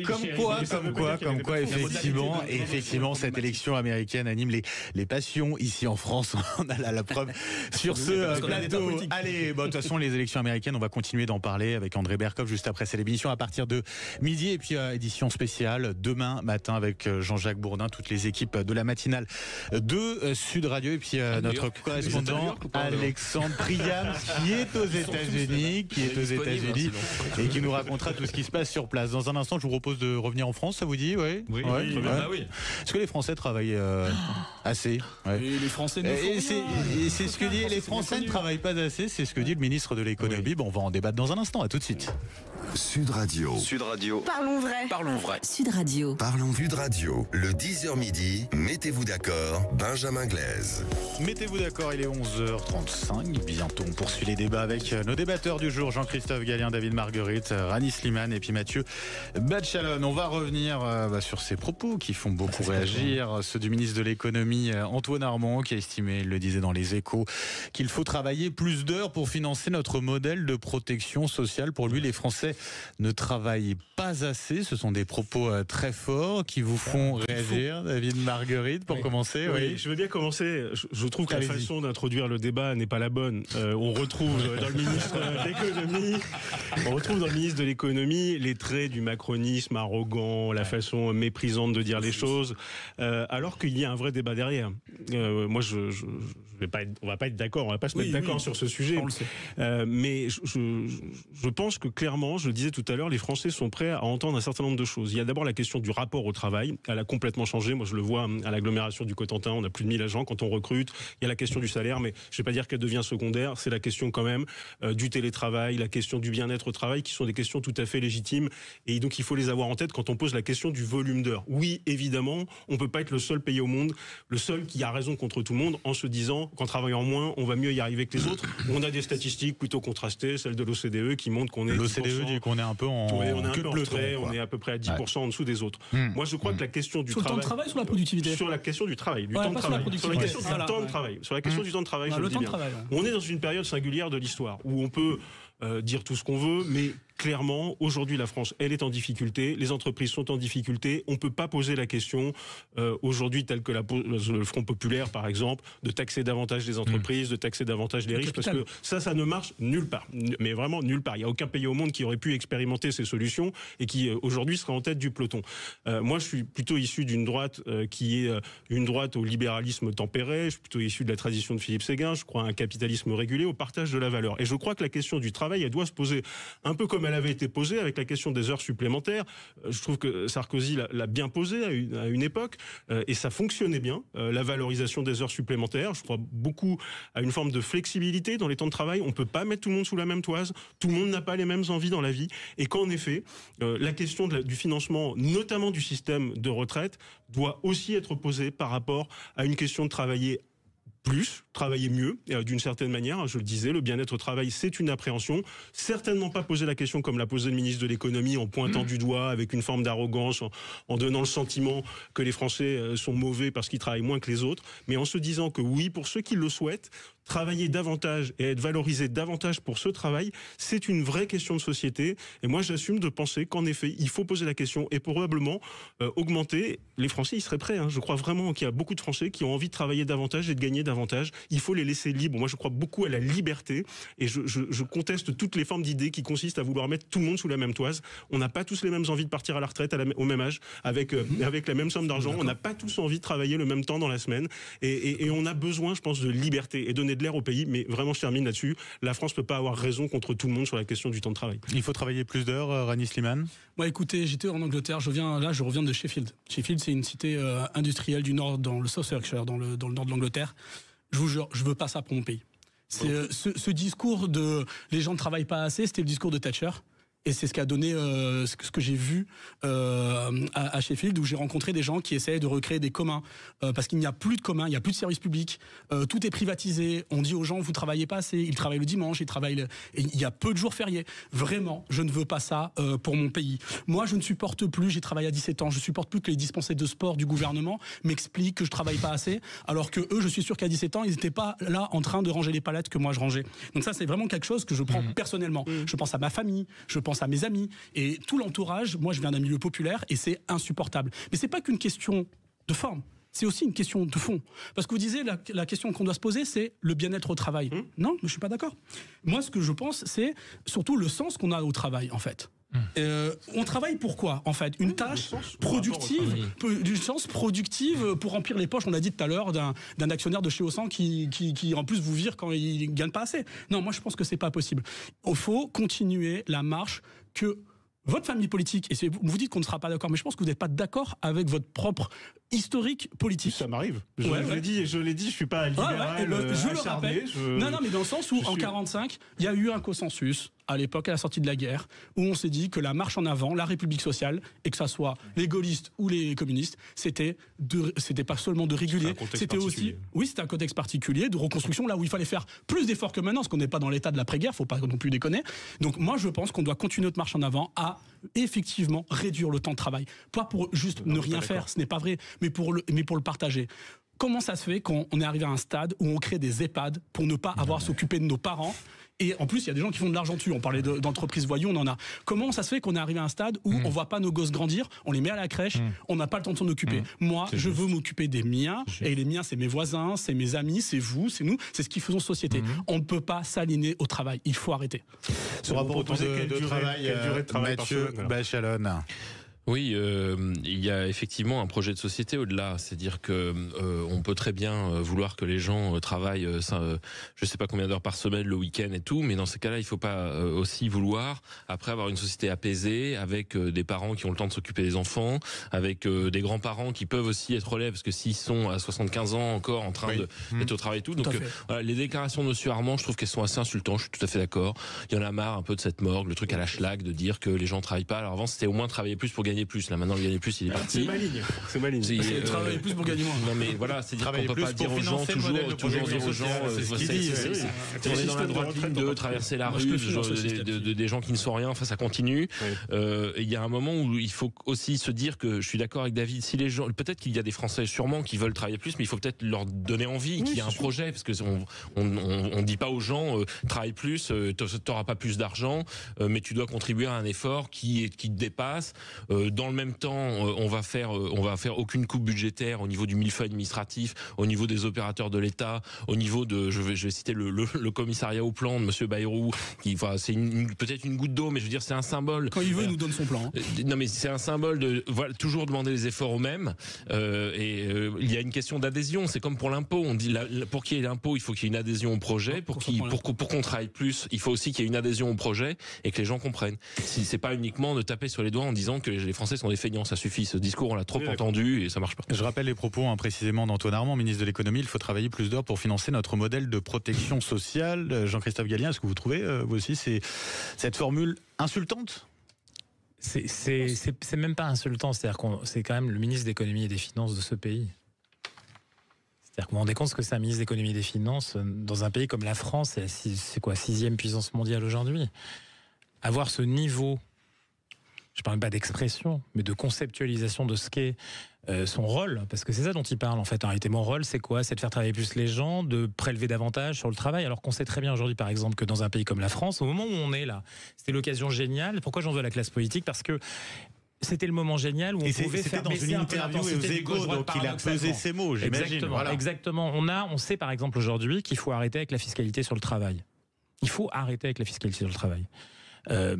Comme quoi, effectivement, cette élection américaine anime les passions. Ici en France, on a la preuve sur ce plateau. Allez, de toute façon, les élections américaines, on va continuer d'en parler avec André Berkoff juste après cette émission à partir de midi. Et puis, édition spéciale demain matin avec Jean-Jacques Bourdin, toutes les équipes de la matinale de Sud Radio. Et puis, notre correspondant Alexandre Priam, qui est aux États-Unis, et qui nous racontera tout ce qui se passe sur place. Dans un instant, je vous propose de revenir en France, ça vous dit? Oui. Oui. Est-ce que les Français travaillent assez? Et les Français ne font rien. Et c'est ce que dit, les Français ne travaillent pas assez, c'est ce que dit le ministre de l'économie. Bon, on va en débattre dans un instant, à tout de suite. Sud Radio. Parlons vrai. Sud Radio. Parlons Sud Radio. Le 10h midi, mettez-vous d'accord, Benjamin Glaise. Mettez-vous d'accord, il est 11h35. Bientôt, on poursuit les débats avec nos débatteurs du jour, Jean-Christophe Gallien, David Marguerite, Rani Slimane et puis Mathieu Bachalon. On va revenir sur ces propos qui font beaucoup réagir. Ceux du ministre de l'économie, Antoine Armand, qui a estimé, il le disait dans les Échos, qu'il faut travailler plus d'heures pour financer notre modèle de protection sociale. Pour lui, les Français ne travaillent pas assez. Ce sont des propos très forts qui vous font réagir. David Marguerite, pour commencer. Oui, je veux bien commencer. Je trouve que la façon d'introduire le débat n'est pas la bonne. On retrouve dans le ministre de l'économie, les traits du macronisme arrogant, la façon méprisante de dire les choses, alors qu'il y a un vrai débat derrière. Moi, on va pas être d'accord, on va pas se mettre d'accord sur ce sujet. On le sait. Mais je pense que clairement, je le disais tout à l'heure, les Français sont prêts à entendre un certain nombre de choses. Il y a d'abord la question du rapport au travail. Elle a complètement changé. Moi, je le vois à l'agglomération du Cotentin. On a plus de 1000 agents quand on recrute. Il y a la question du salaire, mais je vais pas dire qu'elle devient secondaire. C'est la question quand même du télétravail, la question du bien-être au travail, qui sont des questions tout à fait légitimes. Et donc, il faut les avoir en tête quand on pose la question du volume d'heures. Oui, évidemment, on peut pas être le seul pays au monde, le seul qui a raison contre tout le monde en se disant qu'en travaillant moins, on va mieux y arriver que les autres. On a des statistiques plutôt contrastées, celles de l'OCDE, qui montrent qu'on est l'OCDE dit qu'on est un peu en queue de peloton. On est à peu près à 10% en dessous des autres. Moi, je crois que la question du sur travail... Sur le temps de travail, sur la productivité? Sur la question du travail, du temps de travail. Sur la question du temps de travail. Sur la question du temps de travail, je le dis bien. On est dans une période singulière de l'histoire où on peut dire tout ce qu'on veut, mais clairement, aujourd'hui, la France, elle est en difficulté. Les entreprises sont en difficulté. On ne peut pas poser la question, aujourd'hui, telle que le Front Populaire, par exemple, de taxer davantage les entreprises, de taxer davantage les riches, parce que ça ne marche nulle part. Mais vraiment nulle part. Il n'y a aucun pays au monde qui aurait pu expérimenter ces solutions et qui, aujourd'hui, serait en tête du peloton. Moi, je suis plutôt issu d'une droite qui est une droite au libéralisme tempéré. Je suis plutôt issu de la tradition de Philippe Séguin. Je crois à un capitalisme régulé, au partage de la valeur. Et je crois que la question du travail, elle doit se poser un peu comme elle avait été posée avec la question des heures supplémentaires. Je trouve que Sarkozy l'a bien posée à une époque et ça fonctionnait bien, la valorisation des heures supplémentaires. Je crois beaucoup à une forme de flexibilité dans les temps de travail. On ne peut pas mettre tout le monde sous la même toise. Tout le monde n'a pas les mêmes envies dans la vie. Et qu'en effet, la question du financement, notamment du système de retraite, doit aussi être posée par rapport à une question de travailler plus, travailler mieux, d'une certaine manière. Je le disais, le bien-être au travail, c'est une appréhension. Certainement pas poser la question comme l'a posé le ministre de l'économie, en pointant du doigt, avec une forme d'arrogance, en donnant le sentiment que les Français sont mauvais parce qu'ils travaillent moins que les autres, mais en se disant que oui, pour ceux qui le souhaitent, travailler davantage et être valorisé davantage pour ce travail, c'est une vraie question de société. Et moi, j'assume de penser qu'en effet, il faut poser la question et probablement augmenter. Les Français, ils seraient prêts. Je crois vraiment qu'il y a beaucoup de Français qui ont envie de travailler davantage et de gagner davantage. Il faut les laisser libres. Moi, je crois beaucoup à la liberté et je conteste toutes les formes d'idées qui consistent à vouloir mettre tout le monde sous la même toise. On n'a pas tous les mêmes envies de partir à la retraite au même âge, avec la même somme d'argent. On n'a pas tous envie de travailler le même temps dans la semaine. Et on a besoin, je pense, de liberté et donner de l'air au pays, mais vraiment je termine là-dessus, la France ne peut pas avoir raison contre tout le monde sur la question du temps de travail. Il faut travailler plus d'heures, Rani Slimane? Moi écoutez, j'étais en Angleterre, je reviens de Sheffield. Sheffield, c'est une cité industrielle du nord, dans le South Yorkshire, dans le nord de l'Angleterre. Je vous jure, je veux pas ça pour mon pays. C'est, ce discours de les gens ne travaillent pas assez, c'était le discours de Thatcher. Et c'est ce qui a donné ce que j'ai vu à Sheffield, où j'ai rencontré des gens qui essayaient de recréer des communs. Parce qu'il n'y a plus de communs, il n'y a plus de services publics. Tout est privatisé. On dit aux gens, vous travaillez pas assez. Ils travaillent le dimanche, et il y a peu de jours fériés. Vraiment, je ne veux pas ça pour mon pays. Moi, je ne supporte plus, j'ai travaillé à 17 ans, je supporte plus que les dispensés de sport du gouvernement m'expliquent que je travaille pas assez, alors que eux, je suis sûr qu'à 17 ans, ils n'étaient pas là en train de ranger les palettes que moi je rangeais. Donc ça, c'est vraiment quelque chose que je prends personnellement. Je pense à ma famille, je pense à mes amis et tout l'entourage. Moi, je viens d'un milieu populaire et c'est insupportable. Mais c'est pas qu'une question de forme. c'est aussi une question de fond. Parce que vous disiez, la question qu'on doit se poser, c'est le bien-être au travail. Non, je ne suis pas d'accord. Moi, ce que je pense, c'est surtout le sens qu'on a au travail, en fait. On travaille pour quoi, en fait? Une tâche productive, du sens productive pour remplir les poches, on l'a dit tout à l'heure, d'un actionnaire de chez Auchan qui en plus vous vire quand il gagne pas assez. Non, moi je pense que c'est pas possible. Il faut continuer la marche que votre famille politique, et vous dites qu'on ne sera pas d'accord, mais je pense que vous n'êtes pas d'accord avec votre propre historique politique. Ça m'arrive. Je l'ai dit, je suis pas libéral. Je le rappelle. Non, mais dans le sens où en 1945, il y a eu un consensus à l'époque, à la sortie de la guerre, où on s'est dit que la marche en avant, la République sociale, et que ça soit les gaullistes ou les communistes, c'était pas seulement de réguler, c'était aussi, c'était un contexte particulier de reconstruction, là où il fallait faire plus d'efforts que maintenant, parce qu'on n'est pas dans l'état de l'après-guerre, faut pas non plus déconner. Donc moi, je pense qu'on doit continuer notre marche en avant à effectivement réduire le temps de travail, pas pour juste ne rien faire, ce n'est pas vrai, mais pour le partager. Comment ça se fait qu'on est arrivé à un stade où on crée des EHPAD pour ne pas avoir à s'occuper de nos parents? Et en plus, il y a des gens qui font de l'argent dessus. On parlait d'entreprises voyous, on en a. Comment ça se fait qu'on est arrivé à un stade où on voit pas nos gosses grandir, on les met à la crèche, on n'a pas le temps de s'en occuper? Moi, je veux m'occuper des miens, et les miens, c'est mes voisins, c'est mes amis, c'est vous, c'est nous, c'est ce qui faisons société. On ne peut pas s'aligner au travail. Il faut arrêter. Ce rapport au temps de travail, Mathieu Bachalone. Oui, il y a effectivement un projet de société au-delà. C'est-à-dire que on peut très bien vouloir que les gens travaillent, je sais pas combien d'heures par semaine, le week-end et tout, mais dans ces cas-là, il faut pas aussi vouloir après avoir une société apaisée avec des parents qui ont le temps de s'occuper des enfants, avec des grands-parents qui peuvent aussi être relais, parce que s'ils sont à 75 ans encore en train d'être au travail et tout. Donc voilà, les déclarations de Monsieur Armand, je trouve qu'elles sont assez insultantes. Je suis tout à fait d'accord. Il y en a marre un peu de cette morgue, le truc à la schlag de dire que les gens travaillent pas. Alors avant, c'était au moins travailler plus pour gagner plus. Là, maintenant, le gagner plus, il est parti. C'est maligne. C'est travailler plus pour gagner moins. Non, mais voilà, c'est dire qu'on peut pas dire aux gens toujours dire aux gens, on est dans la droite ligne de traverser la rue, des gens qui ne sont rien. Enfin, ça continue. Il y a un moment où il faut aussi se dire que je suis d'accord avec David. Si les gens, peut-être qu'il y a des Français sûrement qui veulent travailler plus, mais il faut peut-être leur donner envie, qu'il y a un projet, parce que on dit pas aux gens travaille plus, t'auras pas plus d'argent, mais tu dois contribuer à un effort qui te dépasse. Dans le même temps, on va faire aucune coupe budgétaire au niveau du millefeuille administratif, au niveau des opérateurs de l'État, au niveau de, je vais citer le commissariat au plan de Monsieur Bayrou, qui, enfin, c'est peut-être une goutte d'eau, mais je veux dire, c'est un symbole. Quand il veut, il nous donne son plan. Non, mais c'est un symbole de, voilà, toujours demander les efforts aux mêmes. Il y a une question d'adhésion. C'est comme pour l'impôt. On dit, pour qu'il y ait l'impôt, il faut qu'il y ait une adhésion au projet. Pour qu'on travaille plus, il faut aussi qu'il y ait une adhésion au projet et que les gens comprennent. Si c'est pas uniquement de taper sur les doigts en disant que les Français sont des feignants, ça suffit. Ce discours, on l'a trop entendu et ça marche pas. Je rappelle les propos précisément d'Antoine Armand, ministre de l'économie. Il faut travailler plus d'heures pour financer notre modèle de protection sociale. Jean-Christophe Gallien, est-ce que vous trouvez, vous aussi, cette formule insultante? C'est même pas insultant. C'est-à-dire c'est quand même le ministre de l'économie et des finances de ce pays. C'est-à-dire que vous vous rendez compte que c'est un ministre de l'économie et des finances dans un pays comme la France, c'est quoi, 6e puissance mondiale aujourd'hui. Avoir ce niveau, je ne parle pas d'expression, mais de conceptualisation de ce qu'est son rôle, parce que c'est ça dont il parle en fait. En réalité, mon rôle, c'est quoi? C'est de faire travailler plus les gens, de prélever davantage sur le travail, alors qu'on sait très bien aujourd'hui, par exemple, que dans un pays comme la France, au moment où on est là, c'était l'occasion géniale. Pourquoi j'en veux à la classe politique? Parce que c'était le moment génial où on pouvait faire baisser un peu l'intensité du gauche-droite, donc il a pesé ses mots, j'imagine. Exactement. On sait par exemple aujourd'hui qu'il faut arrêter avec la fiscalité sur le travail. Il faut arrêter avec la fiscalité sur le travail.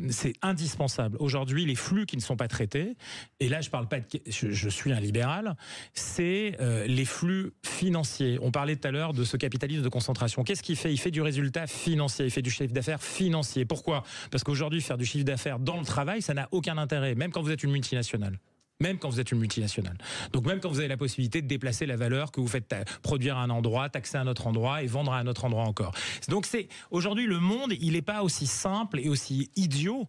C'est indispensable. Aujourd'hui, les flux qui ne sont pas traités, et là je parle pas je suis un libéral, c'est les flux financiers. On parlait tout à l'heure de ce capitalisme de concentration. Qu'est-ce qu'il fait? Il fait du résultat financier, il fait du chiffre d'affaires financier. Pourquoi? Parce qu'aujourd'hui, faire du chiffre d'affaires dans le travail, ça n'a aucun intérêt, même quand vous êtes une multinationale. Même quand vous êtes une multinationale. Donc même quand vous avez la possibilité de déplacer la valeur que vous faites produire à un endroit, taxer à un autre endroit et vendre à un autre endroit encore. Donc aujourd'hui le monde, il n'est pas aussi simple et aussi idiot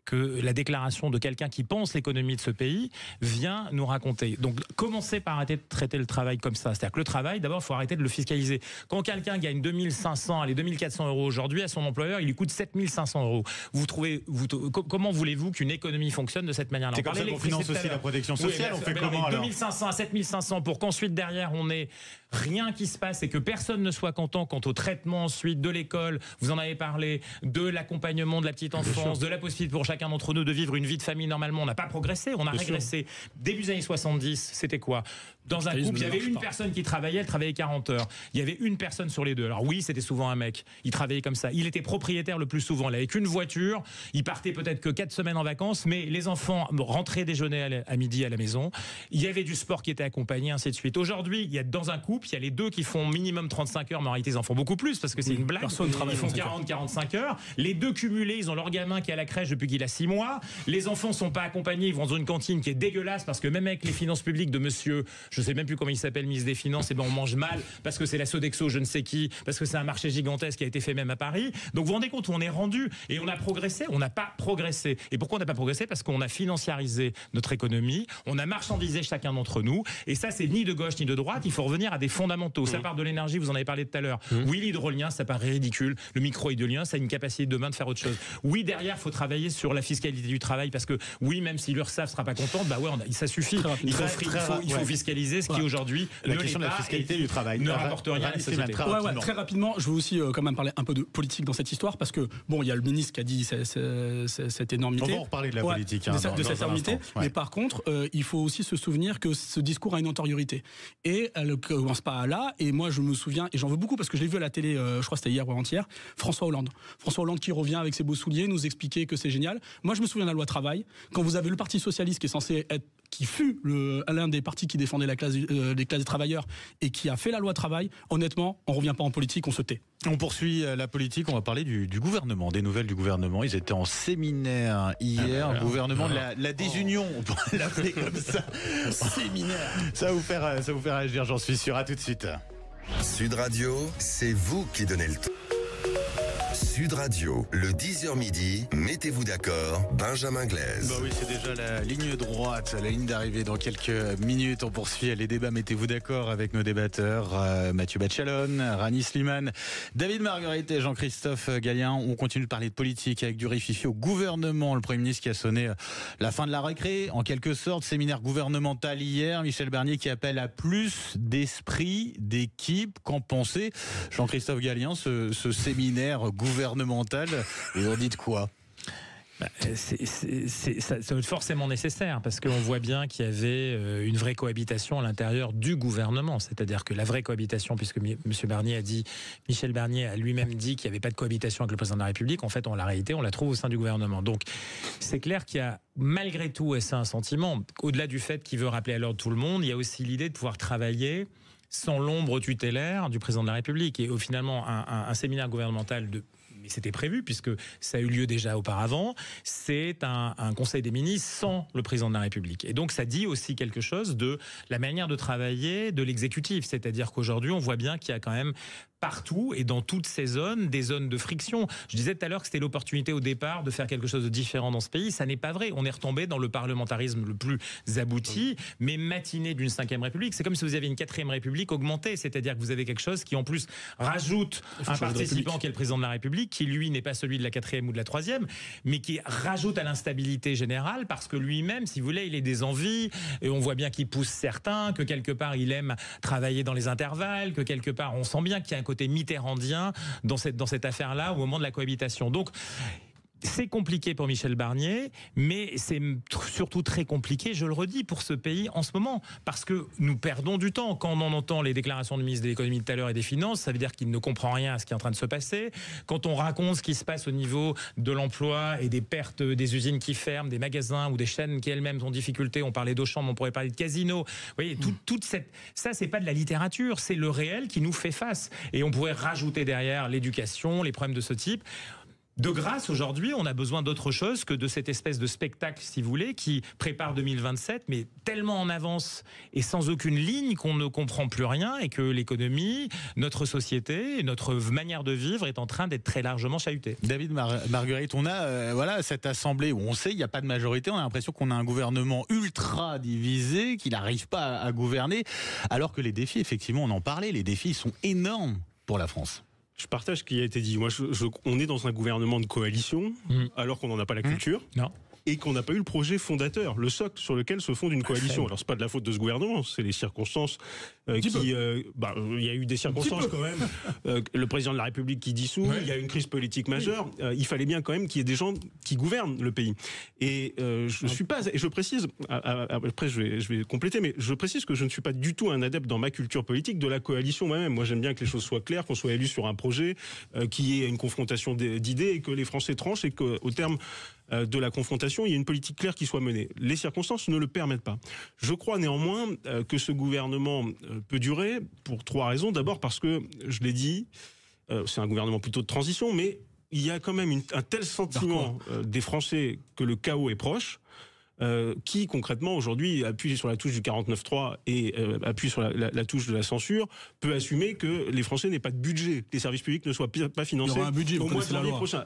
que la déclaration de quelqu'un qui pense l'économie de ce pays vient nous raconter. Donc, commencez par arrêter de traiter le travail comme ça. C'est-à-dire que le travail, d'abord, il faut arrêter de le fiscaliser. Quand quelqu'un gagne 2500, allez, 2400 € aujourd'hui, à son employeur, il lui coûte 7500 €. Comment voulez-vous qu'une économie fonctionne de cette manière-là? C'est comme ça qu'on finance aussi la protection sociale. On fait comment alors? 2500 à 7500 pour qu'ensuite, derrière, on ait rien qui se passe et que personne ne soit content quant au traitement ensuite de l'école, vous en avez parlé, de l'accompagnement de la petite enfance, de la possibilité pour chacun d'entre nous de vivre une vie de famille normalement. On n'a pas progressé, on a régressé. Début des années 70, c'était quoi? Dans un couple, il y avait une personne qui travaillait, elle travaillait 40 heures. Il y avait une personne sur les deux. Alors oui, c'était souvent un mec. Il travaillait comme ça. Il était propriétaire le plus souvent. Il avait qu'une voiture. Il partait peut-être que 4 semaines en vacances, mais les enfants rentraient déjeuner à midi à la maison. Il y avait du sport qui était accompagné, ainsi de suite. Aujourd'hui, il y a dans un couple, il y a les deux qui font minimum 35 heures, mais en réalité, ils en font beaucoup plus parce que c'est une blague. Ils font 40-45 heures. Les deux cumulés, ils ont leur gamin qui est à la crèche depuis qu'il a 6 mois. Les enfants sont pas accompagnés. Ils vont dans une cantine qui est dégueulasse parce que même avec les finances publiques de monsieur, je sais même plus comment il s'appelle, ministre des Finances, et ben on mange mal parce que c'est la Sodexo, je ne sais qui, parce que c'est un marché gigantesque qui a été fait même à Paris. Donc vous vous rendez compte où on est rendu et on a progressé, on n'a pas progressé. Et pourquoi on n'a pas progressé? Parce qu'on a financiarisé notre économie, on a marchandisé chacun d'entre nous. Et ça, c'est ni de gauche ni de droite. Il faut revenir à des fondamentaux. Ça part de l'énergie, vous en avez parlé tout à l'heure. Oui, l'hydrolien, ça paraît ridicule. Le micro-hydrolien, ça a une capacité demain de faire autre chose. Oui, derrière, il faut travailler sur la fiscalité du travail parce que oui, même si l'URSSAF sera pas contente, bah ouais, ça suffit. Il faut fiscaliser ce qui aujourd'hui la question de la fiscalité du travail ne rapporte rien à la société. Très rapidement, je veux aussi quand même parler un peu de politique dans cette histoire parce que bon, il y a le ministre qui a dit cette énormité. On va en reparler de la politique, de cette énormité. Mais par contre, il faut aussi se souvenir que ce discours a une antériorité et elle ne commence pas là. Et moi, je me souviens et j'en veux beaucoup parce que je l'ai vu à la télé. Je crois que c'était hier ou avant-hier. François Hollande qui revient avec ses beaux souliers, nous expliquer que c'est génial. Moi, je me souviens de la loi travail quand vous avez le Parti socialiste qui est censé être qui fut l'un des partis qui défendait les classes des travailleurs et qui a fait la loi travail, honnêtement, on ne revient pas en politique, on se tait. On poursuit la politique, on va parler du gouvernement, des nouvelles du gouvernement. Ils étaient en séminaire hier, gouvernement de la désunion, on pourrait l'appeler comme ça. Séminaire. Ça va vous faire agir, j'en suis sûr. À tout de suite. Sud Radio, c'est vous qui donnez le ton. Sud Radio, le 10h midi, mettez-vous d'accord, Benjamin Glaise. Bah oui, c'est déjà la ligne droite, la ligne d'arrivée. Dans quelques minutes, on poursuit les débats. Mettez-vous d'accord avec nos débatteurs, Mathieu Bachalone, Rani Slimane, David Marguerite et Jean-Christophe Gallien. On continue de parler de politique avec du rififi au gouvernement. Le Premier ministre qui a sonné la fin de la récré, en quelque sorte. Séminaire gouvernemental hier. Michel Barnier qui appelle à plus d'esprit, d'équipe. Qu'en pensez, Jean-Christophe Gallien, ce séminaire gouvernemental, et on dit de quoi? Ça doit être forcément nécessaire parce qu'on voit bien qu'il y avait une vraie cohabitation à l'intérieur du gouvernement, c'est-à-dire que la vraie cohabitation, puisque Michel Barnier a lui-même dit qu'il n'y avait pas de cohabitation avec le président de la République, en fait, en la réalité, on la trouve au sein du gouvernement. Donc, c'est clair qu'il y a malgré tout, et c'est un sentiment, au-delà du fait qu'il veut rappeler à l'ordre tout le monde, il y a aussi l'idée de pouvoir travailler sans l'ombre tutélaire du président de la République. Et finalement, un séminaire gouvernemental mais c'était prévu puisque ça a eu lieu déjà auparavant, c'est un conseil des ministres sans le président de la République. Et donc ça dit aussi quelque chose de la manière de travailler de l'exécutif. C'est-à-dire qu'aujourd'hui, on voit bien qu'il y a quand même partout et dans toutes ces zones, des zones de friction. Je disais tout à l'heure que c'était l'opportunité au départ de faire quelque chose de différent dans ce pays. Ça n'est pas vrai. On est retombé dans le parlementarisme le plus abouti, mais matiné d'une 5e République. C'est comme si vous aviez une 4e République augmentée. C'est-à-dire que vous avez quelque chose qui en plus rajoute un participant qui est le président de la République, qui lui n'est pas celui de la 4e ou de la 3e, mais qui rajoute à l'instabilité générale parce que lui-même, si vous voulez, il a des envies et on voit bien qu'il pousse certains, que quelque part il aime travailler dans les intervalles, que quelque part on sent bien qu'il y a un côté mitterrandien dans cette affaire-là au moment de la cohabitation. Donc, c'est compliqué pour Michel Barnier, mais c'est surtout très compliqué, je le redis, pour ce pays en ce moment, parce que nous perdons du temps. Quand on entend les déclarations du ministre de l'économie tout à l'heure et des finances, ça veut dire qu'il ne comprend rien à ce qui est en train de se passer. Quand on raconte ce qui se passe au niveau de l'emploi et des pertes des usines qui ferment, des magasins ou des chaînes qui elles-mêmes ont difficulté, on parlait d'Auchan, mais on pourrait parler de Casino. Vous voyez, ça, c'est pas de la littérature, c'est le réel qui nous fait face. Et on pourrait rajouter derrière l'éducation, les problèmes de ce type. De grâce, aujourd'hui, on a besoin d'autre chose que de cette espèce de spectacle, si vous voulez, qui prépare 2027, mais tellement en avance et sans aucune ligne qu'on ne comprend plus rien et que l'économie, notre société, notre manière de vivre est en train d'être très largement chahutée. David Marguerite, on a cette assemblée où on sait qu'il n'y a pas de majorité, on a l'impression qu'on a un gouvernement ultra divisé, qui n'arrive pas à gouverner, alors que les défis, effectivement, on en parlait, les défis sont énormes pour la France. Je partage ce qui a été dit. Moi, on est dans un gouvernement de coalition, alors qu'on n'en a pas la culture. Non. et qu'on n'a pas eu le projet fondateur, le socle sur lequel se fonde une coalition. Alors c'est pas de la faute de ce gouvernement, c'est les circonstances il y a eu des circonstances quand même. Le président de la République qui dissout, il y a une crise politique majeure. Il fallait bien quand même qu'il y ait des gens qui gouvernent le pays. Et je suis pas, et je précise, après je vais compléter, mais je précise que je ne suis pas du tout un adepte dans ma culture politique de la coalition moi-même. Moi j'aime bien que les choses soient claires, qu'on soit élu sur un projet, qu'il y ait une confrontation d'idées et que les Français tranchent et qu'au terme de la confrontation, il y a une politique claire qui soit menée. Les circonstances ne le permettent pas. Je crois néanmoins que ce gouvernement peut durer pour 3 raisons. D'abord parce que, je l'ai dit, c'est un gouvernement plutôt de transition, mais il y a quand même un tel sentiment des Français que le chaos est proche, qui concrètement aujourd'hui appuie sur la touche du 49.3 et appuie sur la touche de la censure, peut assumer que les Français n'aient pas de budget, que les services publics ne soient pas financés. Il y aura un budget, au mois de janvier prochain.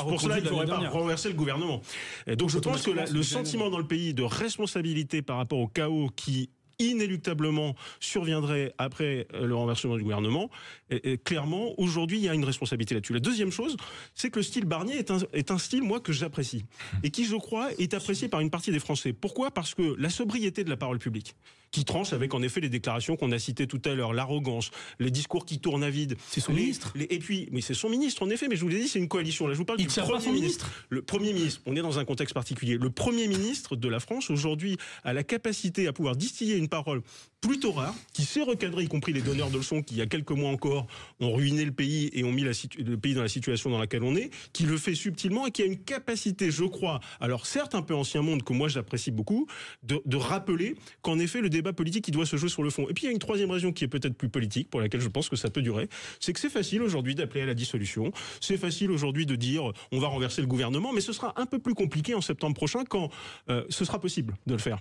Pour cela, il ne faudrait pas renverser le gouvernement. Et donc je pense que le sentiment dans le pays de responsabilité par rapport au chaos qui inéluctablement surviendrait après le renversement du gouvernement. Et clairement, aujourd'hui, il y a une responsabilité là-dessus. La deuxième chose, c'est que le style Barnier est un style, moi, que j'apprécie. Et qui, je crois, est apprécié par une partie des Français. Pourquoi ? Parce que la sobriété de la parole publique, qui tranche avec, en effet, les déclarations qu'on a citées tout à l'heure, l'arrogance, les discours qui tournent à vide. C'est son ministre. Et puis, mais c'est son ministre, en effet, mais je vous l'ai dit, c'est une coalition. Là, je vous parle du Premier ministre. Le Premier ministre, on est dans un contexte particulier. Le Premier ministre de la France, aujourd'hui, a la capacité à pouvoir distiller une parole plutôt rare, qui sait recadrer, y compris les donneurs de leçons qui, il y a quelques mois encore, ont ruiné le pays et ont mis le pays dans la situation dans laquelle on est, qui le fait subtilement et qui a une capacité, je crois, alors certes un peu ancien monde, que moi j'apprécie beaucoup, de rappeler qu'en effet le débat politique il doit se jouer sur le fond. Et puis il y a une troisième raison qui est peut-être plus politique, pour laquelle je pense que ça peut durer, c'est que c'est facile aujourd'hui d'appeler à la dissolution, c'est facile aujourd'hui de dire on va renverser le gouvernement, mais ce sera un peu plus compliqué en septembre prochain quand ce sera possible de le faire,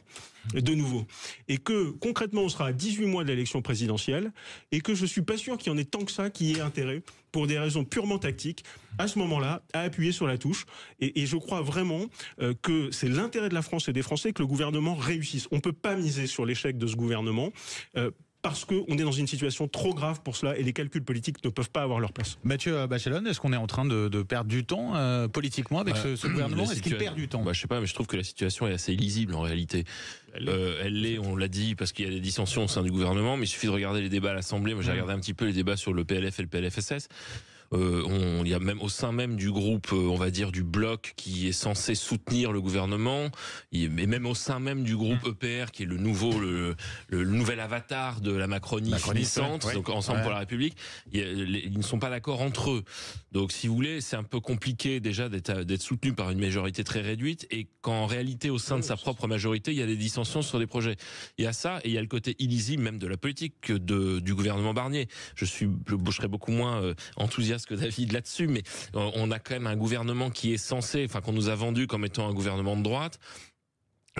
de nouveau. Et que concrètement on sera à 18 mois de l'élection présidentielle et que je suis pas sûr qu'il y en ait tant que ça qui ait intérêt, pour des raisons purement tactiques, à ce moment-là, à appuyer sur la touche. Et je crois vraiment que c'est l'intérêt de la France et des Français que le gouvernement réussisse. On peut pas miser sur l'échec de ce gouvernement. Parce qu'on est dans une situation trop grave pour cela et les calculs politiques ne peuvent pas avoir leur place. Mathieu Bachelon, est-ce qu'on est en train de perdre du temps politiquement avec ce gouvernement ? Est-ce qu'il perd du temps ? Je sais pas, mais je trouve que la situation est assez illisible en réalité. Elle l'est, on l'a dit, parce qu'il y a des dissensions au sein du gouvernement, mais il suffit de regarder les débats à l'Assemblée. Moi j'ai regardé un petit peu les débats sur le PLF et le PLFSS. Il y a même au sein même du groupe, on va dire du bloc qui est censé soutenir le gouvernement, et même au sein même du groupe EPR qui est le nouvel avatar de la Macronie finissante, donc Ensemble pour la République, ils ne sont pas d'accord entre eux. Donc si vous voulez, c'est un peu compliqué déjà d'être soutenu par une majorité très réduite et qu'en réalité au sein de sa propre majorité, il y a des dissensions sur des projets. Il y a ça et il y a le côté illisible même de la politique du gouvernement Barnier. Je serais beaucoup moins enthousiaste que David là-dessus, mais on a quand même un gouvernement qui est censé, qu'on nous a vendu comme étant un gouvernement de droite,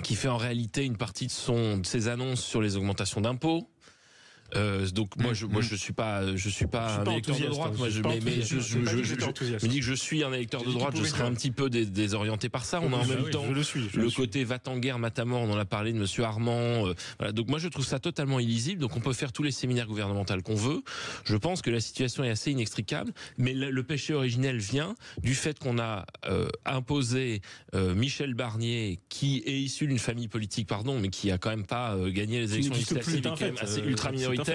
qui fait en réalité une partie de ses annonces sur les augmentations d'impôts. Donc moi je suis pas un électeur de droite, moi je me dis que je suis un électeur de droite, je serais un petit peu désorienté par ça. On a en même temps le côté va-t-en-guerre, matamor, on en a parlé de monsieur Armand, voilà. Donc moi je trouve ça totalement illisible. Donc on peut faire tous les séminaires gouvernementaux qu'on veut, je pense que la situation est assez inextricable, mais le péché originel vient du fait qu'on a imposé Michel Barnier, qui est issu d'une famille politique, mais qui a quand même pas gagné les élections législatives, qui est quand même assez ultra minoritaire,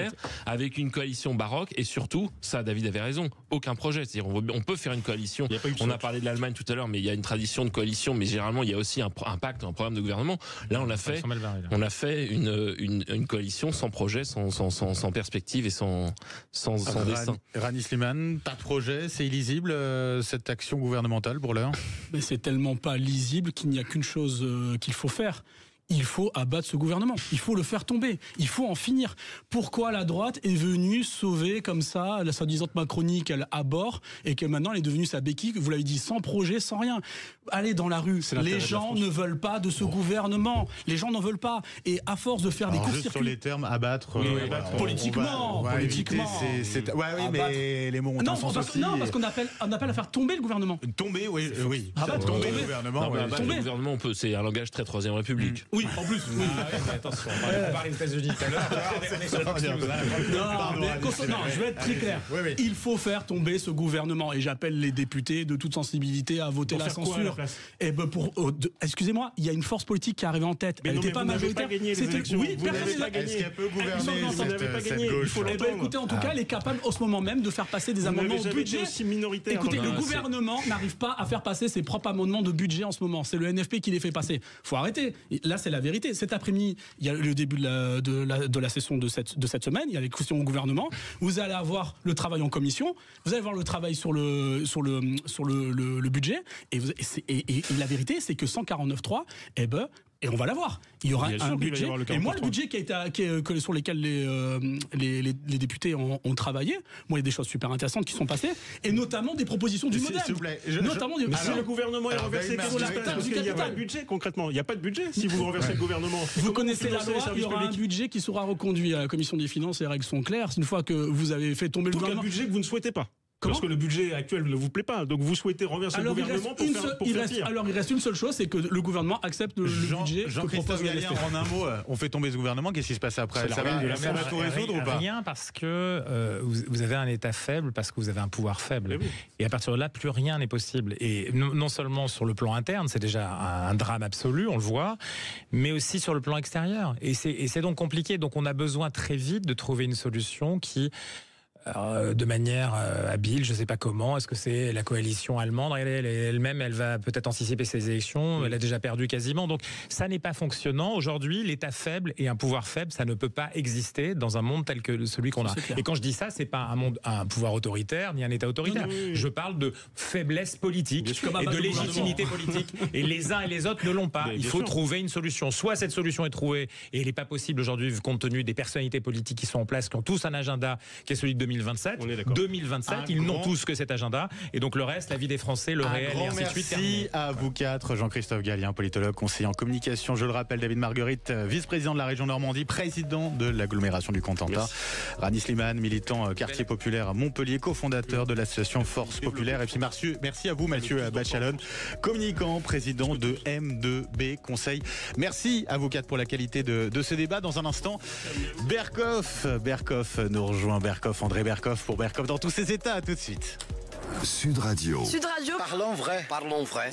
avec une coalition baroque et surtout, ça David avait raison, aucun projet. C'est-à-dire on peut faire une coalition, on a parlé de l'Allemagne tout à l'heure, mais il y a une tradition de coalition, mais généralement il y a aussi un pacte, un programme de gouvernement. Là on a fait une coalition sans projet, sans perspective et sans destin. Rani Slimane, pas de projet, c'est illisible cette action gouvernementale pour l'heure ? Mais c'est tellement pas lisible qu'il n'y a qu'une chose qu'il faut faire. Il faut abattre ce gouvernement. Il faut le faire tomber. Il faut en finir. Pourquoi la droite est venue sauver comme ça la soi-disant Macronie qu'elle aborde et que maintenant elle est devenue sa béquille, vous l'avez dit, sans projet, sans rien. Allez dans la rue. Les gens ne veulent pas de ce gouvernement. Les gens n'en veulent pas. Et à force de faire des courts-circuits... sur les termes, abattre... politiquement. Mais les mots ont un sens aussi. Non, parce qu'on appelle à faire tomber le gouvernement. Tomber, oui. Abattre, tomber le gouvernement. Abattre le gouvernement, c'est un langage très Troisième République. Oui, en plus. Oui. Attention, on va parler des États-Unis tout à l'heure. Non, je vais être très clair. Oui. Il faut faire tomber ce gouvernement et j'appelle les députés de toute sensibilité à voter Pour la faire quoi, à la censure. place Et ben excusez-moi, il y a une force politique qui arrive en tête. Mais Elle non, n'était mais pas vous n'avez majoritaire. pas gagné les élections. Oui, Vous personne n'avez n'est pas là. gagné. Est-ce qu'elle peut gouverner Vous n'avez pas cette gagné. Il gauche faut Eh ben, écoutez, en tout cas, elle est capable en ce moment même de faire passer des amendements au budget. aussi minoritaire. Écoutez, donc, le gouvernement n'arrive pas à faire passer ses propres amendements de budget en ce moment. C'est le NFP qui les fait passer. Faut arrêter. Et là, c'est la vérité. Cet après-midi, il y a le début de la session de cette semaine. Il y a les questions au gouvernement. Vous allez avoir le travail en commission. Vous allez avoir le travail sur le budget. Et la vérité, c'est que 149.3, et on va l'avoir. Il y aura un budget. Et moi, le budget sur lequel les députés ont travaillé, moi, il y a des choses super intéressantes qui sont passées, et notamment des propositions du modèle. S'il vous plaît. Mais si le gouvernement est renversé, qu'est-ce qui se passe? Parce qu'il n'y a pas de budget, concrètement. Il n'y a pas de budget si vous renversez le gouvernement. Vous connaissez la loi, il y aura un budget qui sera reconduit à la commission des finances, les règles sont claires. Une fois que vous avez fait tomber le gouvernement. Un budget que vous ne souhaitez pas. Parce que le budget actuel ne vous plaît pas, donc vous souhaitez renverser le gouvernement pour faire pire. Alors il reste une seule chose, c'est que le gouvernement accepte le budget que propose le Gallien, en un mot, on fait tomber ce gouvernement, qu'est-ce qui se passe après? Ça va tout résoudre ou pas? Rien, parce que vous avez un État faible, parce que vous avez un pouvoir faible. Et à partir de là, plus rien n'est possible. Et non seulement sur le plan interne, c'est déjà un drame absolu, on le voit, mais aussi sur le plan extérieur. Et c'est donc compliqué. Donc on a besoin très vite de trouver une solution qui... de manière habile, je ne sais pas comment. Est-ce que c'est la coalition allemande? Elle-même, elle va peut-être anticiper ses élections. Elle a déjà perdu quasiment. Donc, ça n'est pas fonctionnant. Aujourd'hui, l'État faible et un pouvoir faible, ça ne peut pas exister dans un monde tel que celui qu'on a. Et quand je dis ça, c'est pas un pouvoir autoritaire ni un État autoritaire. Je parle de faiblesse politique et de légitimité politique. Et les uns et les autres ne l'ont pas. Il faut trouver une solution. Soit cette solution est trouvée, et elle n'est pas possible aujourd'hui, compte tenu des personnalités politiques qui sont en place, qui ont tous un agenda qui est celui de 2027. 2027, ils n'ont tous que cet agenda. Et donc le reste, la vie des Français, le réel, et ainsi de suite. Merci à vous quatre. Jean-Christophe Gallien, politologue, conseiller en communication. Je le rappelle, David Marguerite, vice-président de la région Normandie, président de l'agglomération du Cotentin. Rani Slimane, militant quartier populaire à Montpellier, cofondateur de l'association Force Populaire. Et puis merci à vous, Mathieu Bachalone, communicant, président de M2B Conseil. Merci à vous quatre pour la qualité de ce débat. Dans un instant, Berkoff nous rejoint. André Berkoff pour Berkoff dans tous ses états. À tout de suite. Sud Radio. Parlons vrai. Parlons vrai.